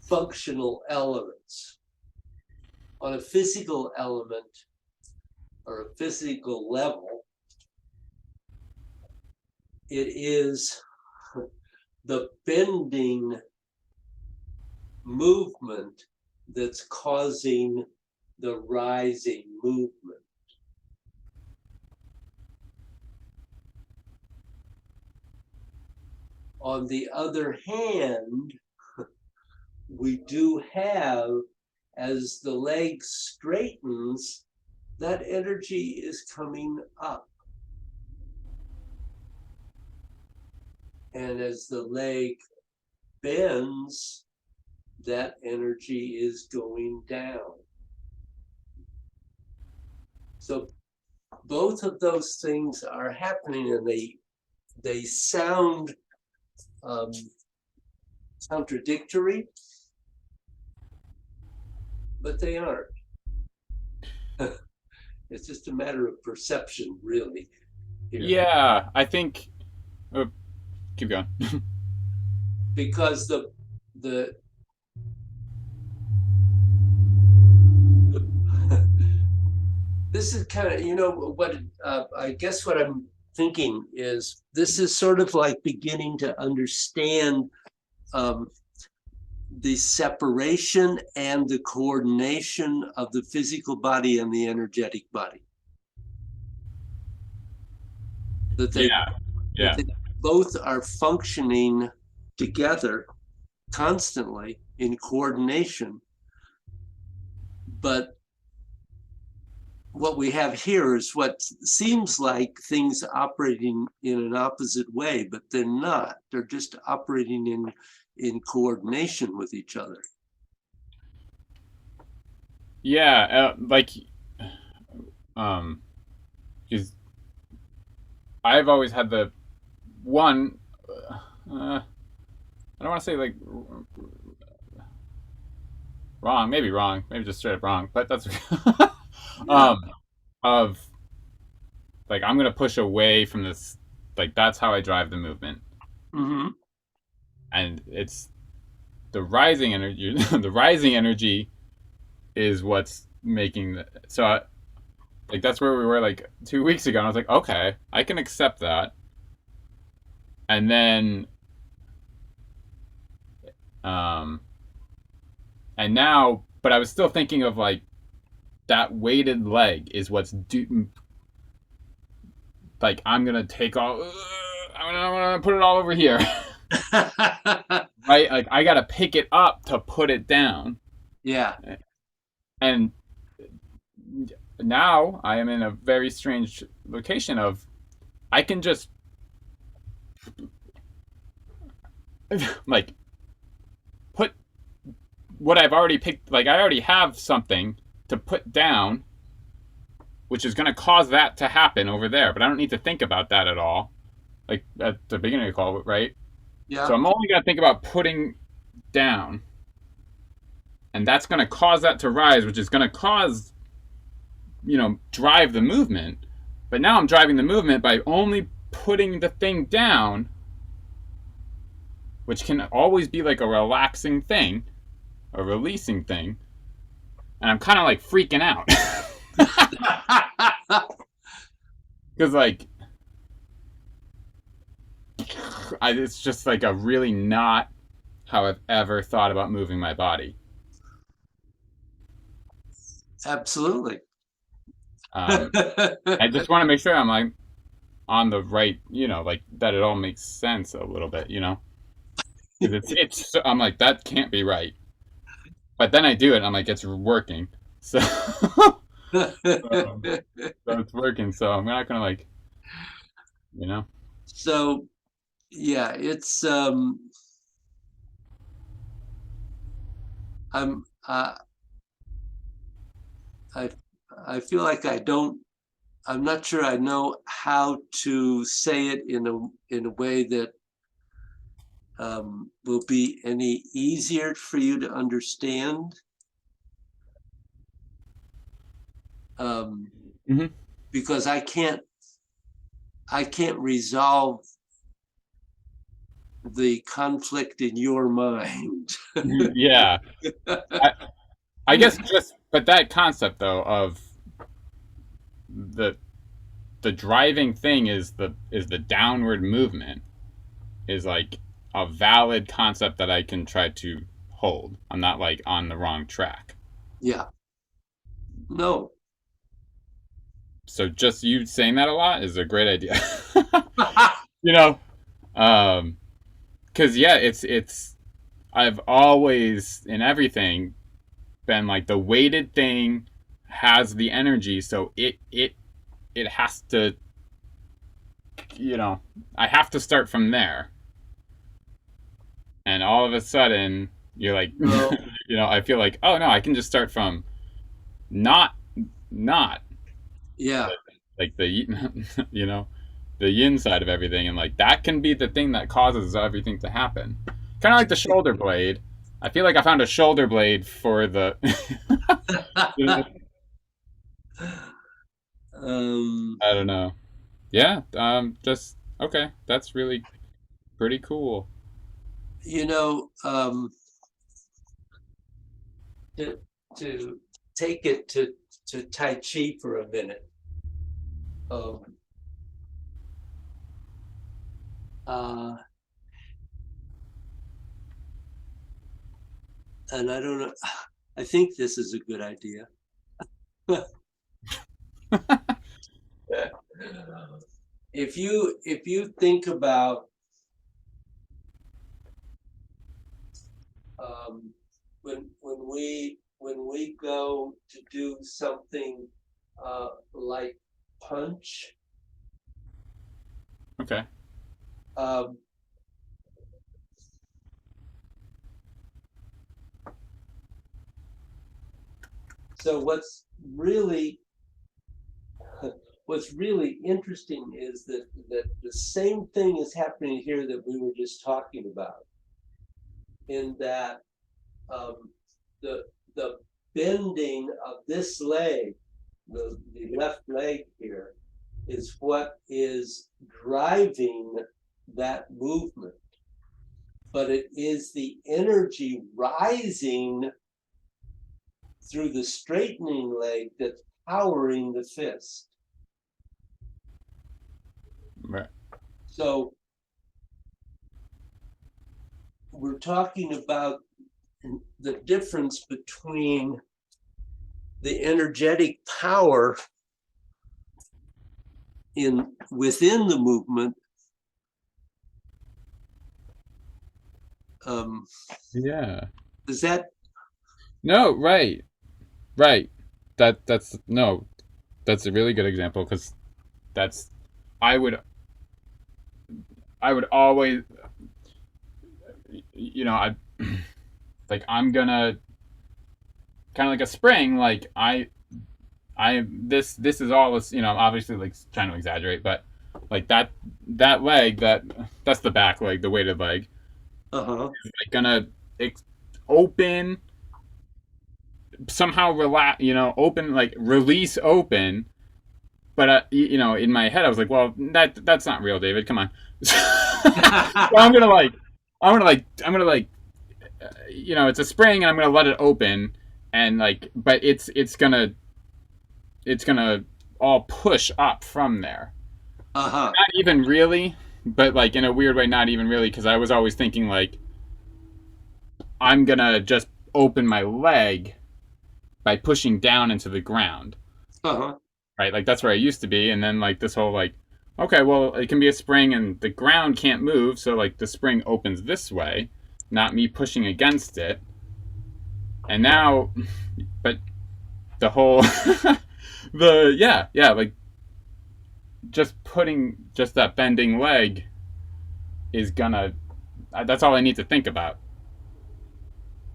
functional elements. On a physical element or a physical level, it is the bending movement that's causing the rising movement. On the other hand, we do have, as the leg straightens, that energy is coming up. And as the leg bends, that energy is going down. So both of those things are happening, and they sound contradictory, but they aren't. It's just a matter of perception, really. Here. Yeah, I think oh, keep going. Because the this is kind of, what I guess what I'm thinking is this is sort of like beginning to understand um, the separation and the coordination of the physical body and the energetic body. That they Yeah. that Yeah. they both are functioning together constantly in coordination. But what we have here is what seems like things operating in an opposite way, but they're not. They're just operating in coordination with each other. Yeah. Like, um, is I've always had the one. I don't want to say like wrong, maybe wrong, maybe just straight up wrong, but that's Yeah. um of like I'm gonna push away from this. Like that's how I drive the movement, Mm-hmm. and it's the rising energy. The rising energy is what's making the so. Like that's where we were like 2 weeks ago, and I was like, okay, I can accept that, and then um and now, but I was still thinking of like that weighted leg is what's like I'm gonna take all. I'm gonna put it all over here. Right? Like I gotta pick it up to put it down. Yeah. And now I am in a very strange location of I can just like put what I've already picked. Like I already have something to put down, which is gonna cause that to happen over there. But I don't need to think about that at all. Like at the beginning of the call, right? So Yeah. I'm only gonna think about putting down, and that's gonna cause that to rise, which is gonna cause drive the movement. But now I'm driving the movement by only putting the thing down, which can always be like a relaxing thing, a releasing thing. And I'm kind of like freaking out. Because, like, it's just like a really not how I've ever thought about moving my body. Absolutely. Um, I just want to make sure I'm like on the right, like that it all makes sense a little bit. Because I'm like, that can't be right. But then I do it, and I'm like, it's working. So, um, so it's working. So I'm not gonna like, you know. So yeah, it's I'm I I feel like I'm not sure I know how to say it in a way that will be any easier for you to understand. Um, Hmm. because I can't resolve the conflict in your mind. Yeah, I, I guess just, but that concept though of the the driving thing is the downward movement is like a valid concept that I can try to hold. I'm not like on the wrong track. Yeah. No. So just you saying that a lot is a great idea. you know, um, because yeah, it's I've always in everything been like the weighted thing has the energy, so it has to, I have to start from there. And all of a sudden, you're like, No. I feel like, oh no, I can just start from not not Yeah. like the the yin side of everything, and like that can be the thing that causes everything to happen. Kind of like the shoulder blade. I feel like I found a shoulder blade for the. um, I don't know. Yeah. Just okay. That's really pretty cool. you know, to to take it to Tai Chi for a minute. Um, uh, and I don't know. I think this is a good idea. If you think about um, when we go to do something like punch, Okay. um, so what's really interesting is that the same thing is happening here that we were just talking about, in that um, the the bending of this leg, the left leg here, is what is driving that movement. But it is the energy rising through the straightening leg that's powering the fist. Right. So we're talking about the difference between the energetic power within the movement. Yeah. Is that No, right. Right. That's no, that's a really good example because that's I would I would always I like I'm gonna kind of like a spring like I this is all this obviously like trying to exaggerate but like that leg that's the back leg, the weighted leg, uh-huh? like gonna open somehow, relax, open, like release open. But in my head, I was like, "Well, that's not real, David. Come on." So I'm gonna like, it's a spring, and I'm gonna let it open, and like, but it's gonna all push up from there. Uh-huh. Not even really, but like in a weird way, not even really, because I was always thinking like, I'm gonna just open my leg by pushing down into the ground. Uh-huh. Right? Like that's where I used to be, and then like this whole like, okay, well it can be a spring and the ground can't move, so like the spring opens this way, not me pushing against it, and now, but the whole, like just putting just that bending leg is gonna. That's all I need to think about.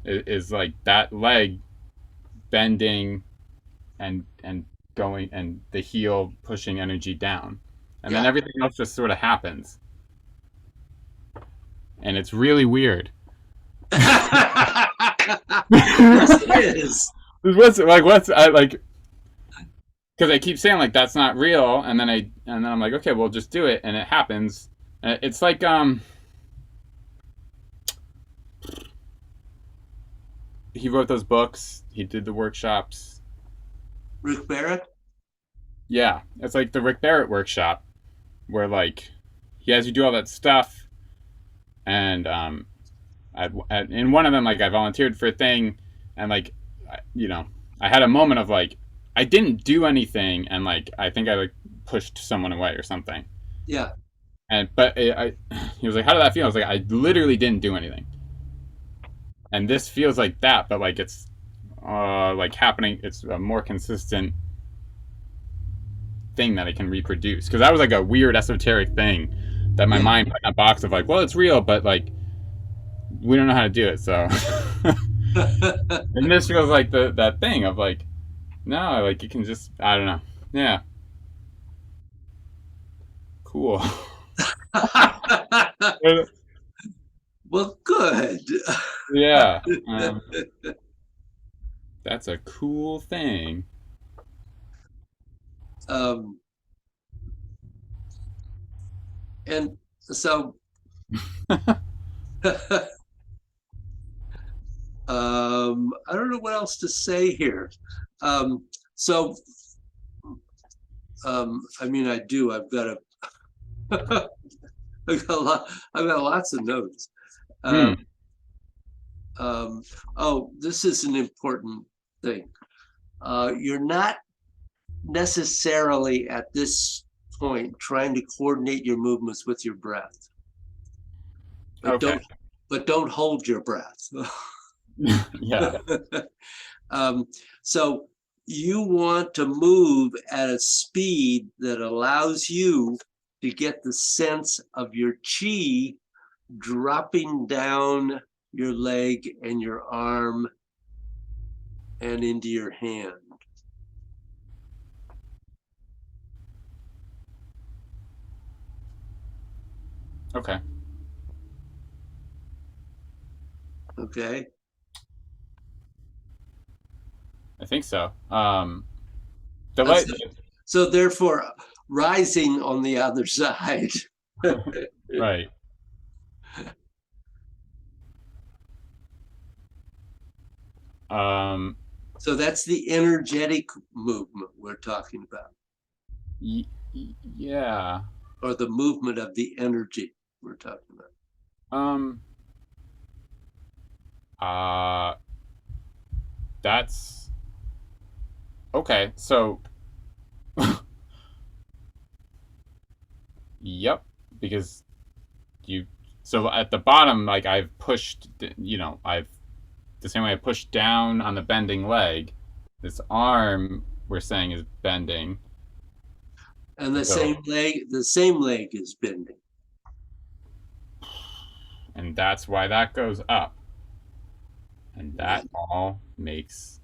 Is like that leg bending and going and the heel pushing energy down, and then Yeah. everything else just sort of happens, and it's really weird. Yes, it is. What's I like because I keep saying like that's not real, and then I'm like, okay, well just do it, and it happens. It's like he wrote those books, he did the workshops. Rick Barrett? Yeah, it's like the Rick Barrett workshop where like he has you do all that stuff, and in one of them like I volunteered for a thing, and like you know I had a moment of like I didn't do anything, and like I think I like pushed someone away or something. Yeah. And he was like, "How did that feel?" I was like, "I literally didn't do anything." And this feels like that, but like it's like happening. It's a more consistent thing that I can reproduce, because that was like a weird esoteric thing that my Yeah. mind put in a box of like, well, it's real, but like we don't know how to do it. So, and this feels like that thing of like, no, like you can just, I don't know, yeah, cool. Well, good. Yeah, that's a cool thing. um, and so I don't know what else to say here. So I mean, I do. I've got a I've got lots of notes. Um, Hmm. Oh, this is an important thing. You're not necessarily at this point trying to coordinate your movements with your breath, but Okay. don't hold your breath. Yeah. um, so you want to move at a speed that allows you to get the sense of your chi dropping down your leg and your arm and into your hand. Okay. Okay. I think so. The So, light. so therefore, rising on the other side. Right. Um. So that's the energetic movement we're talking about, Yeah. or the movement of the energy we're talking about. Um. Uh. That's okay. So. Yep. Because you. So at the bottom, like I've pushed. I've the same way I pushed down on the bending leg. This arm we're saying is bending. And So the same leg is bending. and that's why that goes up. And Yeah. that all makes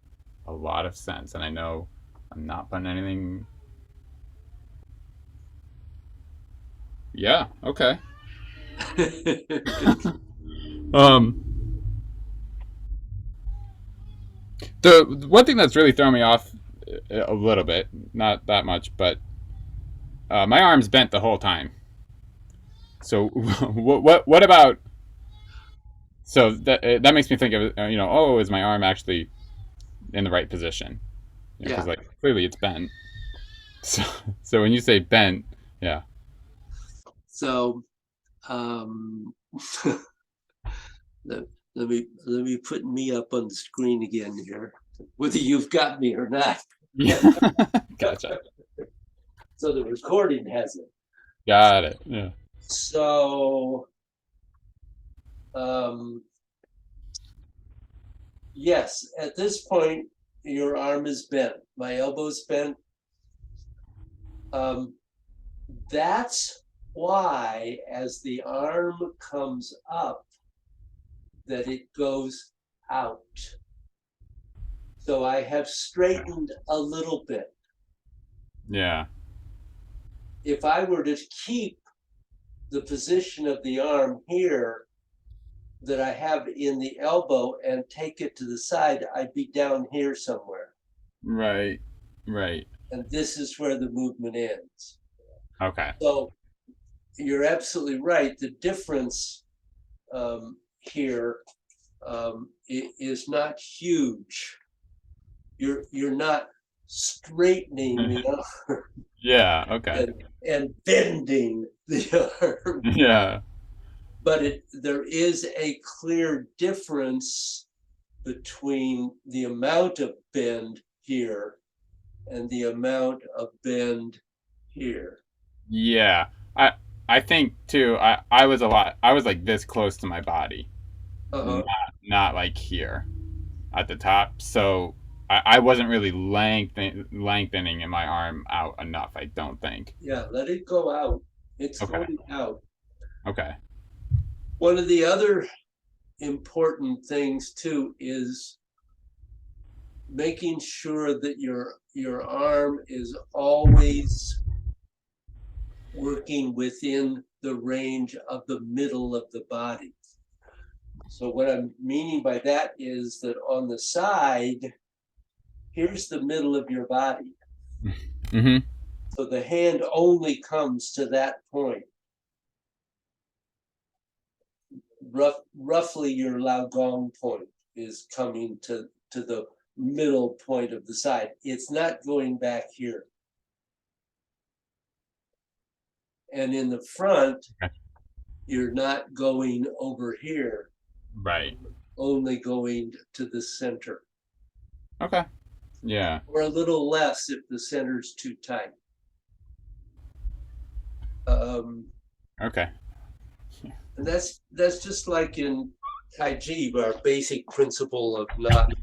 a lot of sense. And I know I'm not putting anything. Yeah, okay. um, the one thing that's really thrown me off a little bit, not that much, but my arm's bent the whole time. So what about? So that makes me think of oh, is my arm actually in the right position? Because Yeah. like clearly it's bent. So so when you say bent, yeah, So um, let, let me put me up on the screen again here, whether you've got me or not. yeah, gotcha, So the recording has it. got it, yeah. So um, yes, at this point, your arm is bent. My elbow's bent. Um, that's why, as the arm comes up, that it goes out. So I have straightened a little bit. Yeah. If I were to keep the position of the arm here that I have in the elbow and take it to the side, I'd be down here somewhere. Right. Right. And this is where the movement ends. Okay. So you're absolutely right. The difference here is not huge. You're not straightening the arm Yeah. Okay. and bending the arm, Yeah. but there is a clear difference between the amount of bend here and the amount of bend here. Yeah. I think too. I was a lot. I was like this close to my body, not Uh-huh. not like here at the top. So I wasn't really lengthening in my arm out enough. I don't think. Yeah, let it go out. It's Okay. going out. Okay. One of the other important things too is making sure that your arm is always working within the range of the middle of the body. So what I'm meaning by that is that on the side, here's the middle of your body. Mm-hmm. So the hand only comes to that point. Roughly your Laogong point is coming to the middle point of the side. It's not going back here. And in the front, Okay. you're not going over here. Right. only going to the center, Okay. Yeah. or a little less if the center's too tight. Um, Okay. and that's just like in Tai Chi, our basic principle of not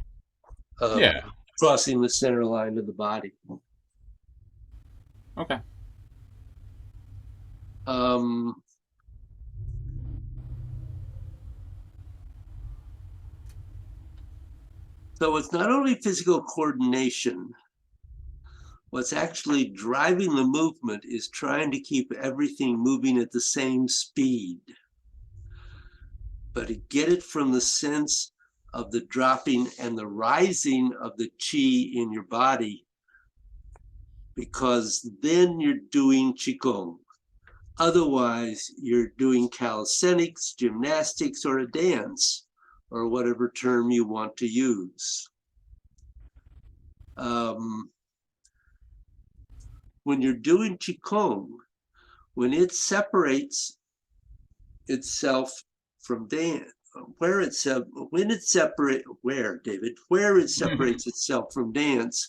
um, Yeah. crossing the center line of the body. Okay. Um, so it's not only physical coordination. What's actually driving the movement is trying to keep everything moving at the same speed. But to get it from the sense of the dropping and the rising of the chi in your body, because then you're doing qigong. Otherwise, you're doing calisthenics, gymnastics, or a dance, or whatever term you want to use. When you're doing qigong, when it separates itself from dance, where it separates itself from dance,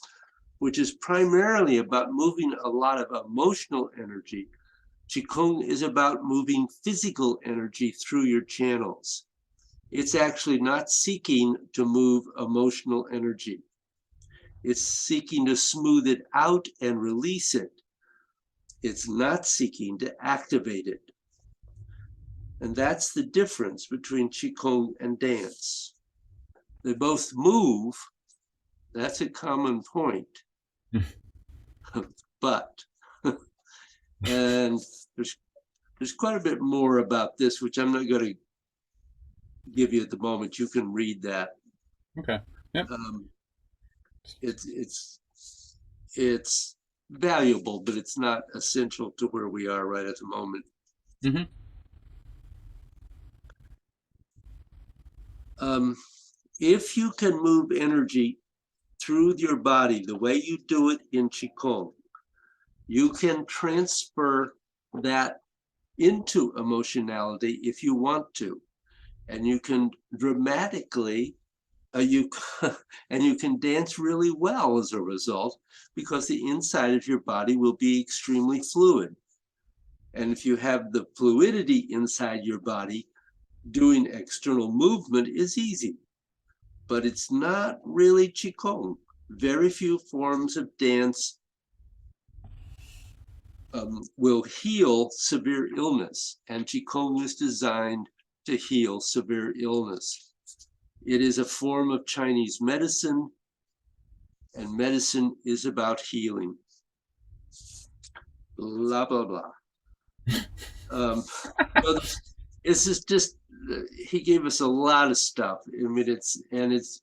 which is primarily about moving a lot of emotional energy. Qigong is about moving physical energy through your channels. It's actually not seeking to move emotional energy. It's seeking to smooth it out and release it. It's not seeking to activate it. And that's the difference between Qigong and dance. They both move. That's a common point. But, and there's quite a bit more about this, which I'm not going to give you at the moment. You can read that. Okay. Yep. It's valuable, but it's not essential to where we are right at the moment. Mm-hmm. If you can move energy through your body the way you do it in Qigong, you can transfer that into emotionality if you want to. And you can dramatically, you can dance really well as a result, because the inside of your body will be extremely fluid. And if you have the fluidity inside your body, doing external movement is easy, but it's not really Qigong. Very few forms of dance will heal severe illness, and Qigong is designed to heal severe illness. It is a form of Chinese medicine, and medicine is about healing. Blah, blah, blah. This is just, he gave us a lot of stuff. I mean, it's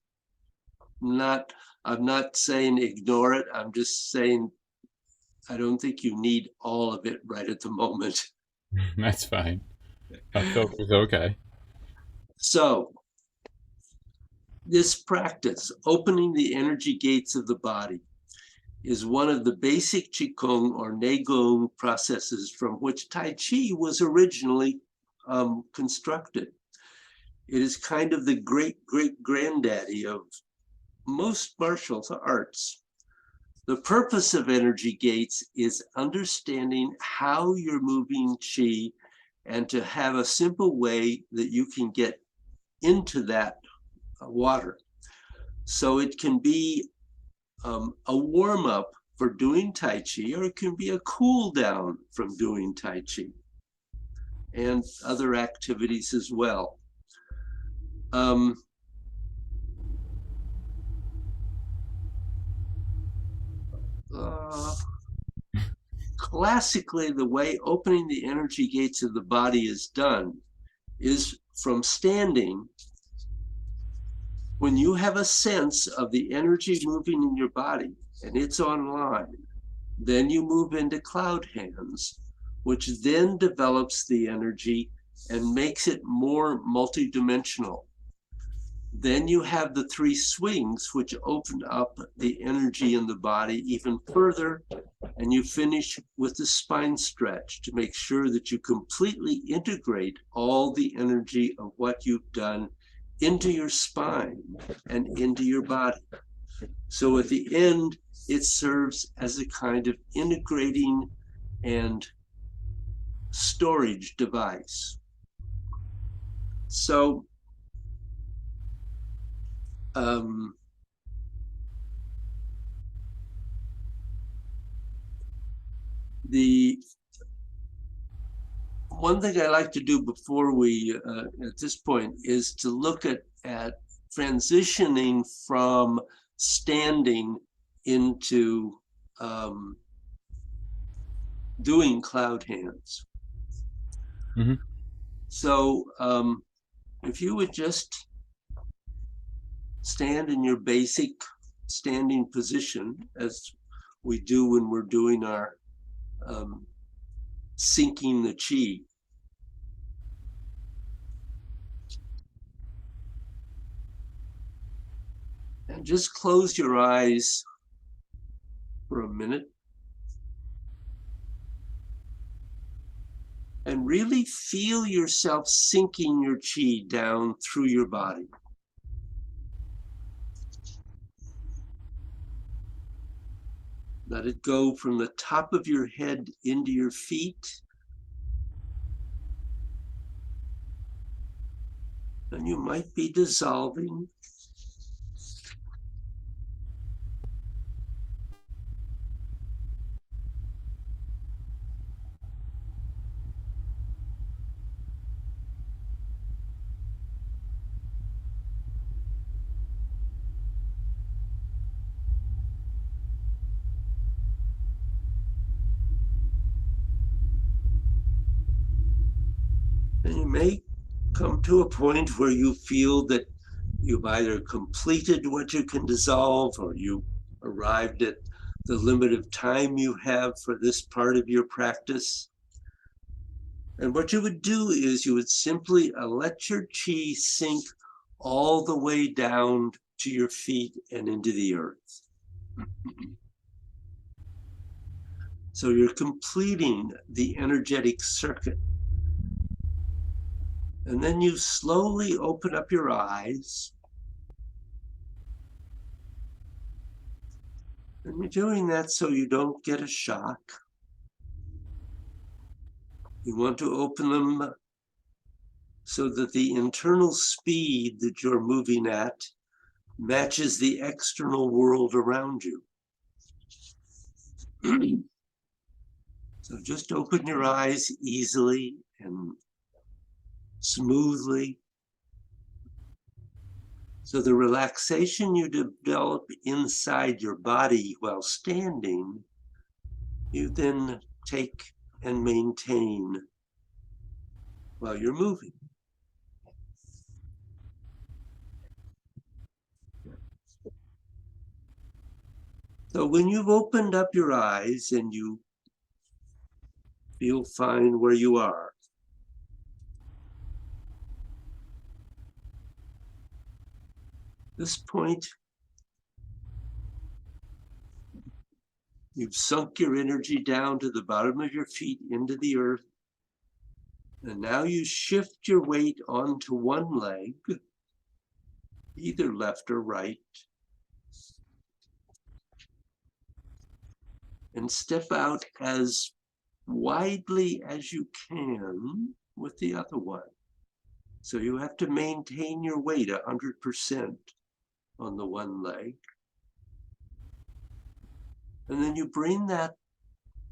not, I'm not saying ignore it. I'm just saying, I don't think you need all of it right at the moment. That's fine. I felt it was okay. So this practice, opening the energy gates of the body, is one of the basic Qigong or Neigong processes from which Tai Chi was originally constructed. It is kind of the great granddaddy of most martial arts. The purpose of energy gates is understanding how you're moving Qi, and to have a simple way that you can get into that water. So it can be a warm up for doing Tai Chi, or it can be a cool down from doing Tai Chi, and other activities as well. Classically, the way opening the energy gates of the body is done is from standing. When you have a sense of the energy moving in your body and it's online, then you move into cloud hands, which then develops the energy and makes it more multidimensional. Then you have the three swings, which open up the energy in the body even further. And you finish with the spine stretch to make sure that you completely integrate all the energy of what you've done into your spine and into your body. So at the end, it serves as a kind of integrating and storage device. So the one thing I like to do before we, at this point, is to look at transitioning from standing into doing cloud hands. Mm-hmm. So if you would just stand in your basic standing position, as we do when we're doing our sinking the chi. And just close your eyes for a minute. And really feel yourself sinking your chi down through your body. Let it go from the top of your head into your feet. And you might be dissolving. And you may come to a point where you feel that you've either completed what you can dissolve or you arrived at the limit of time you have for this part of your practice. And what you would do is you would simply let your chi sink all the way down to your feet and into the earth. So you're completing the energetic circuit. And then you slowly open up your eyes. And you're doing that so you don't get a shock. You want to open them so that the internal speed that you're moving at matches the external world around you. So just open your eyes easily and smoothly. So the relaxation you develop inside your body while standing, you then take and maintain while you're moving. So when you've opened up your eyes and you feel fine where you are, this point, you've sunk your energy down to the bottom of your feet into the earth. And now you shift your weight onto one leg, either left or right, and step out as widely as you can with the other one. So you have to maintain your weight 100% on the one leg. And then you bring that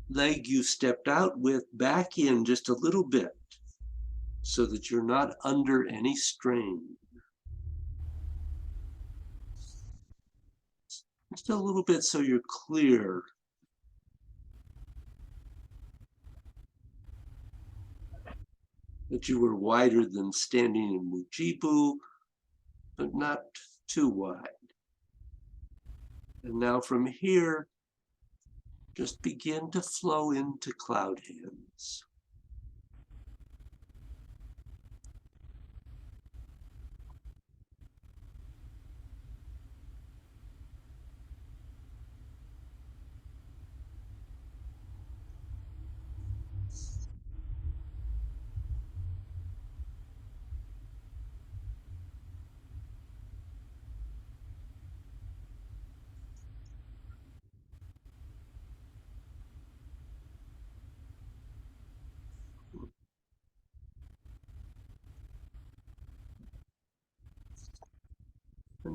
leg you stepped out with back in just a little bit so that you're not under any strain. Just a little bit so you're clear. That you were wider than standing in Mujibu, but not too wide. And now from here, just begin to flow into cloud hands.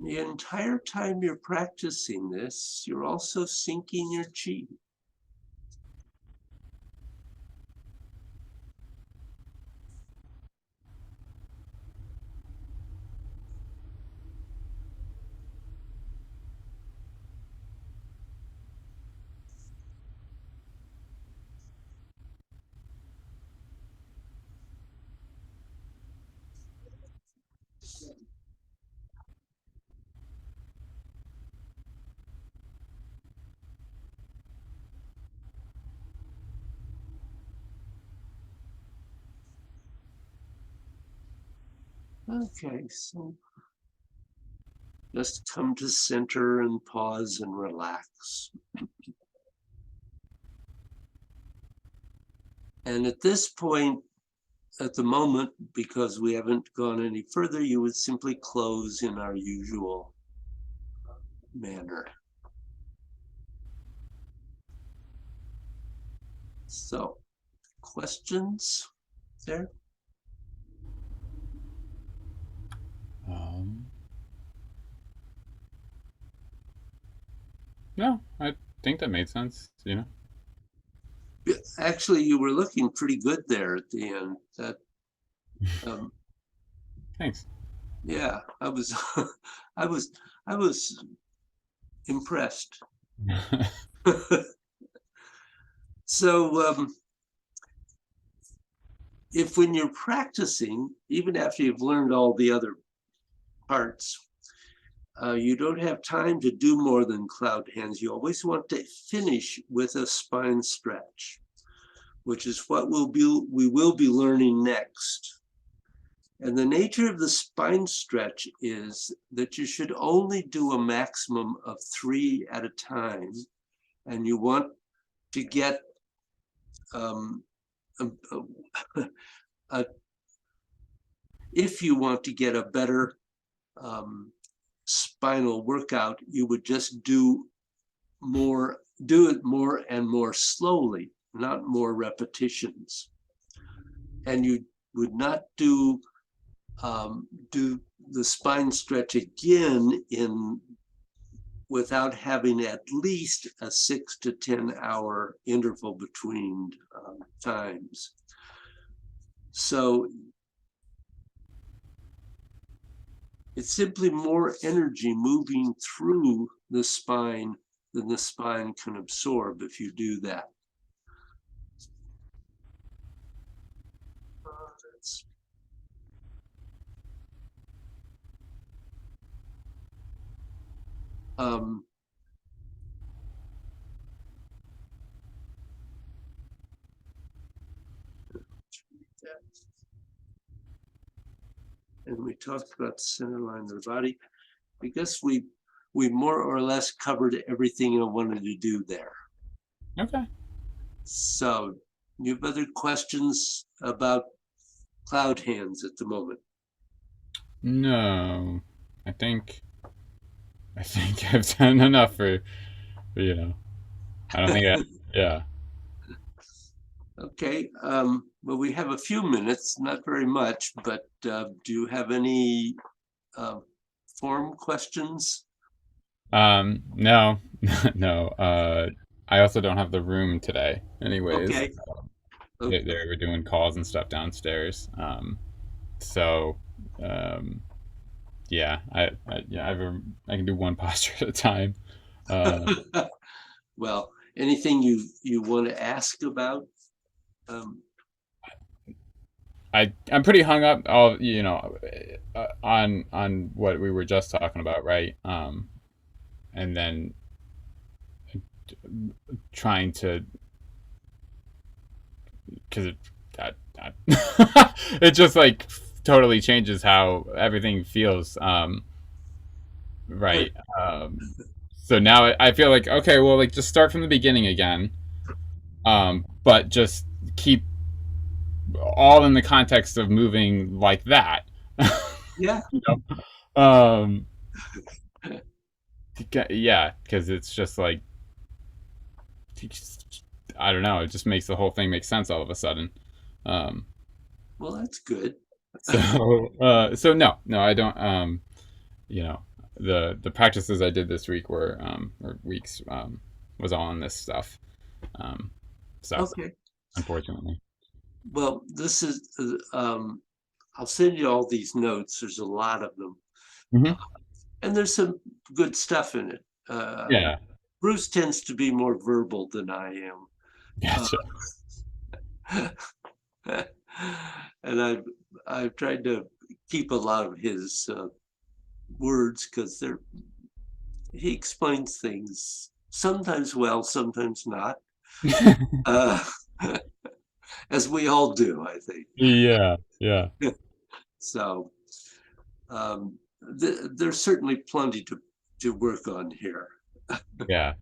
And the entire time you're practicing this, you're also sinking your chi. Okay, so just come to center and pause and relax. And at this point, at the moment, because we haven't gone any further, you would simply close in our usual manner. So, questions there? No, I think that made sense. Actually, you were looking pretty good there at the end. That, Thanks. yeah, I was, I was, I was impressed. So, if when you're practicing, even after you've learned all the other parts, you don't have time to do more than cloud hands. You always want to finish with a spine stretch, which is what we will be learning next. And the nature of the spine stretch is that you should only do a maximum of 3 at a time. And you want to get if you want to get a better spinal workout, you would just do it more and more slowly, not more repetitions. And you would not do the spine stretch again without having at least a 6 to 10 hour interval between times. So it's simply more energy moving through the spine than the spine can absorb if you do that. And we talked about the center line of the body. I guess we more or less covered everything I wanted to do there. Okay. So, you have other questions about cloud hands at the moment? No, I think I've done enough for I don't think yeah. Okay, well, we have a few minutes, not very much, but do you have any form questions? No, no. I also don't have the room today. Anyways, Okay. Okay. they were doing calls and stuff downstairs. So, yeah, I can do one posture at a time. Well, anything you want to ask about? I'm pretty hung up on what we were just talking about, right? And then trying to because it just like totally changes how everything feels. Right. So now I feel like okay, well, like just start from the beginning again, but just keep all in the context of moving like that. Yeah. Um, yeah, because it's just like I don't know. It just makes the whole thing make sense all of a sudden. Um, Well, that's good. so no, I don't. the practices I did this week were or weeks was all on this stuff. Um, so Okay. unfortunately. Well, this is, I'll send you all these notes. There's a lot of them. Hmm. And there's some good stuff in it. Yeah. Bruce tends to be more verbal than I am. Gotcha. And I've tried to keep a lot of his words because he explains things sometimes well, sometimes not, uh, as we all do, I think. Yeah. Yeah. So there's certainly plenty to work on here. Yeah.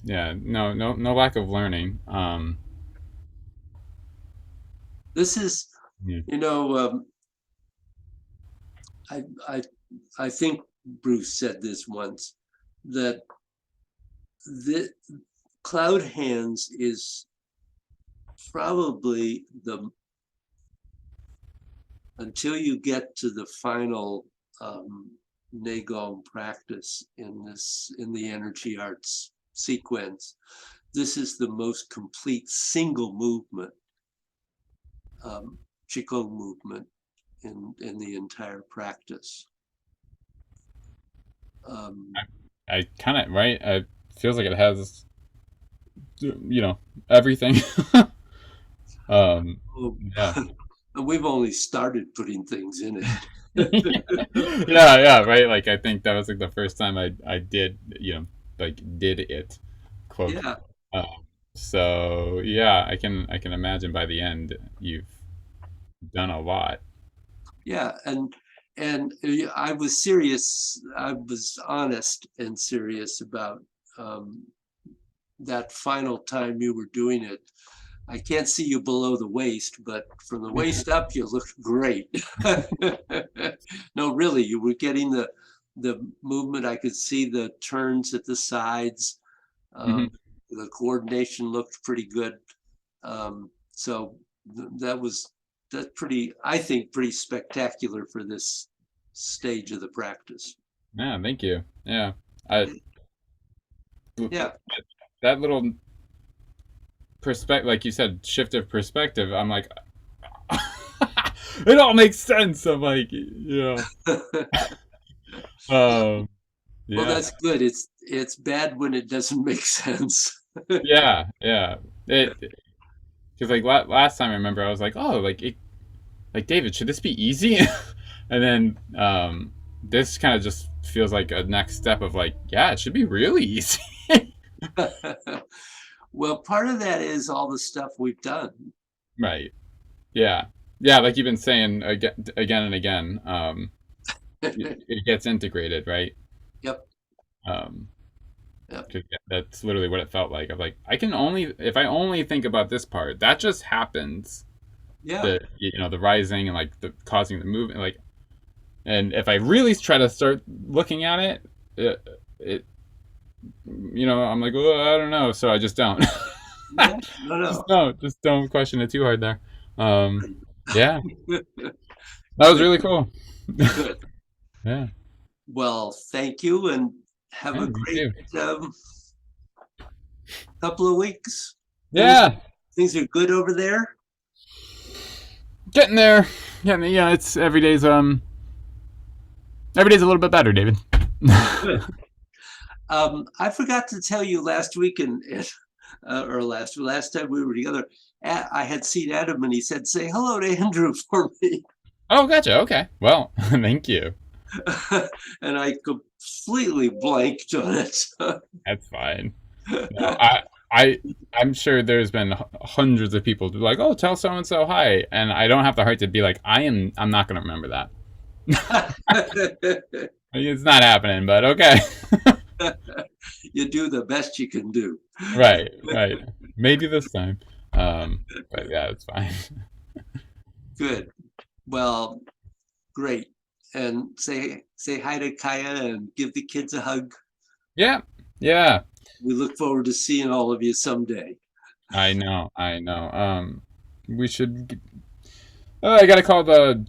Yeah. No lack of learning. This is, Yeah. you know, I I I think Bruce said this once that the Cloud Hands is probably until you get to the final Neigong practice in the energy arts sequence, this is the most complete single movement, Qigong movement in the entire practice. I kind of right. It feels like it has, everything. um. Oh, Yeah. we've only started putting things in it. Yeah. Yeah. Right. Like I think that was like the first time I did like did it, quote. Yeah, Um, so yeah, I can imagine by the end you've done a lot. yeah, and I was serious. I was honest and serious about um, that final time you were doing it. I can't see you below the waist, but from the waist up, you looked great. No, really, you were getting the movement. I could see the turns at the sides. Hmm. The coordination looked pretty good. So that was that's pretty, I think, pretty spectacular for this stage of the practice. Yeah. Thank you. Yeah. I Yeah, that little perspective, like you said, shift of perspective. I'm like, it all makes sense. I'm like, um, well, yeah, that's good. It's bad when it doesn't make sense. yeah, yeah. It because like last time I remember I was like, oh, like David, should this be easy? And then this kind of just feels like a next step of like, yeah, it should be really easy. Well, part of that is all the stuff we've done. Right. Yeah. Yeah. Like you've been saying again and again. It gets integrated, right? Yep, Um, yep, 'cause that's literally what it felt like. Of like, I can only if I only think about this part, that just happens. yeah. The rising and like the causing the movement, like, and if I really try to start looking at it I'm like, oh, I don't know, so I just don't. Yeah, no, no. Just don't question it too hard there. Um, yeah, that was Good, really cool. good. Yeah, Well, thank you and have yeah, a you great too. couple of weeks. Things Yeah, things are good over there. getting there. Yeah, it's every day's a little bit better, David. Good. I forgot to tell you last week or last time we were together. I had seen Adam and he said, "Say hello to Andrew for me," Oh, gotcha. Okay. Well, thank you. and I completely blanked on it. That's fine. No, I, I'm sure there's been hundreds of people like, oh, tell so and so hi, and I don't have the heart to be like, I'm not gonna remember that. It's not happening, but okay. You do the best you can do. Right, right. Maybe this time. But yeah, it's fine. Good. Well, great. And say hi to Kaya and give the kids a hug. Yeah, yeah. We look forward to seeing all of you someday. I know, I know. We should. Oh, I gotta call the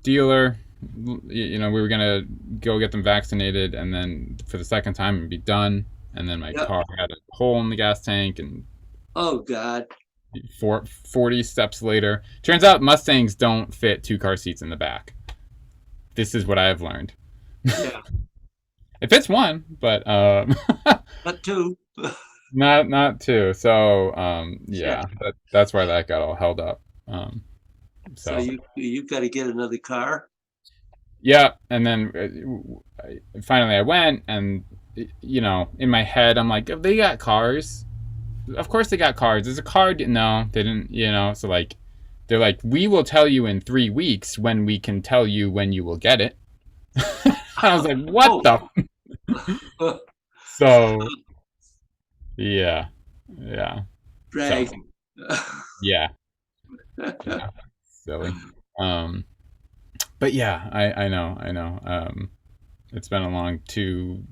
dealer. we were gonna go get them vaccinated, and then for the second time it'd be done. And then my Yep. car had a hole in the gas tank, and Oh God. 40 steps later, turns out Mustangs don't fit two car seats in the back. This is what I have learned. Yeah. It fits one, but Not two. not two. So Shit. yeah, that's why that got all held up. So So you got to get another car. yeah, and then finally I went, and in my head I'm like, they got cars. Of course they got cars. There's a car. No, they didn't. So like, they're like, we will tell you in 3 weeks when we can tell you when you will get it. I was like, what Oh. the? So yeah, yeah. So Drag. yeah, yeah, silly. Um, but yeah, I know. It's been a long two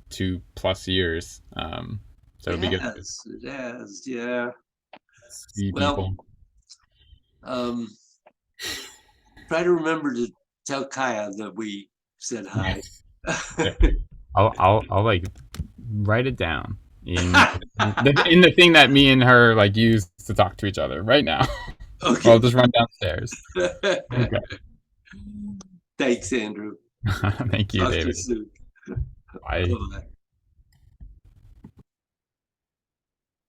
plus years. So it'll be good to It has. Yeah. see Well, people. um, try to remember to tell Kaya that we said hi. Yes. Yeah. I'll like write it down in the thing that me and her like use to talk to each other right now. I'll Okay. just run downstairs. Okay. Thanks, Andrew. Thank you, Talk to you David. soon. Bye. Bye.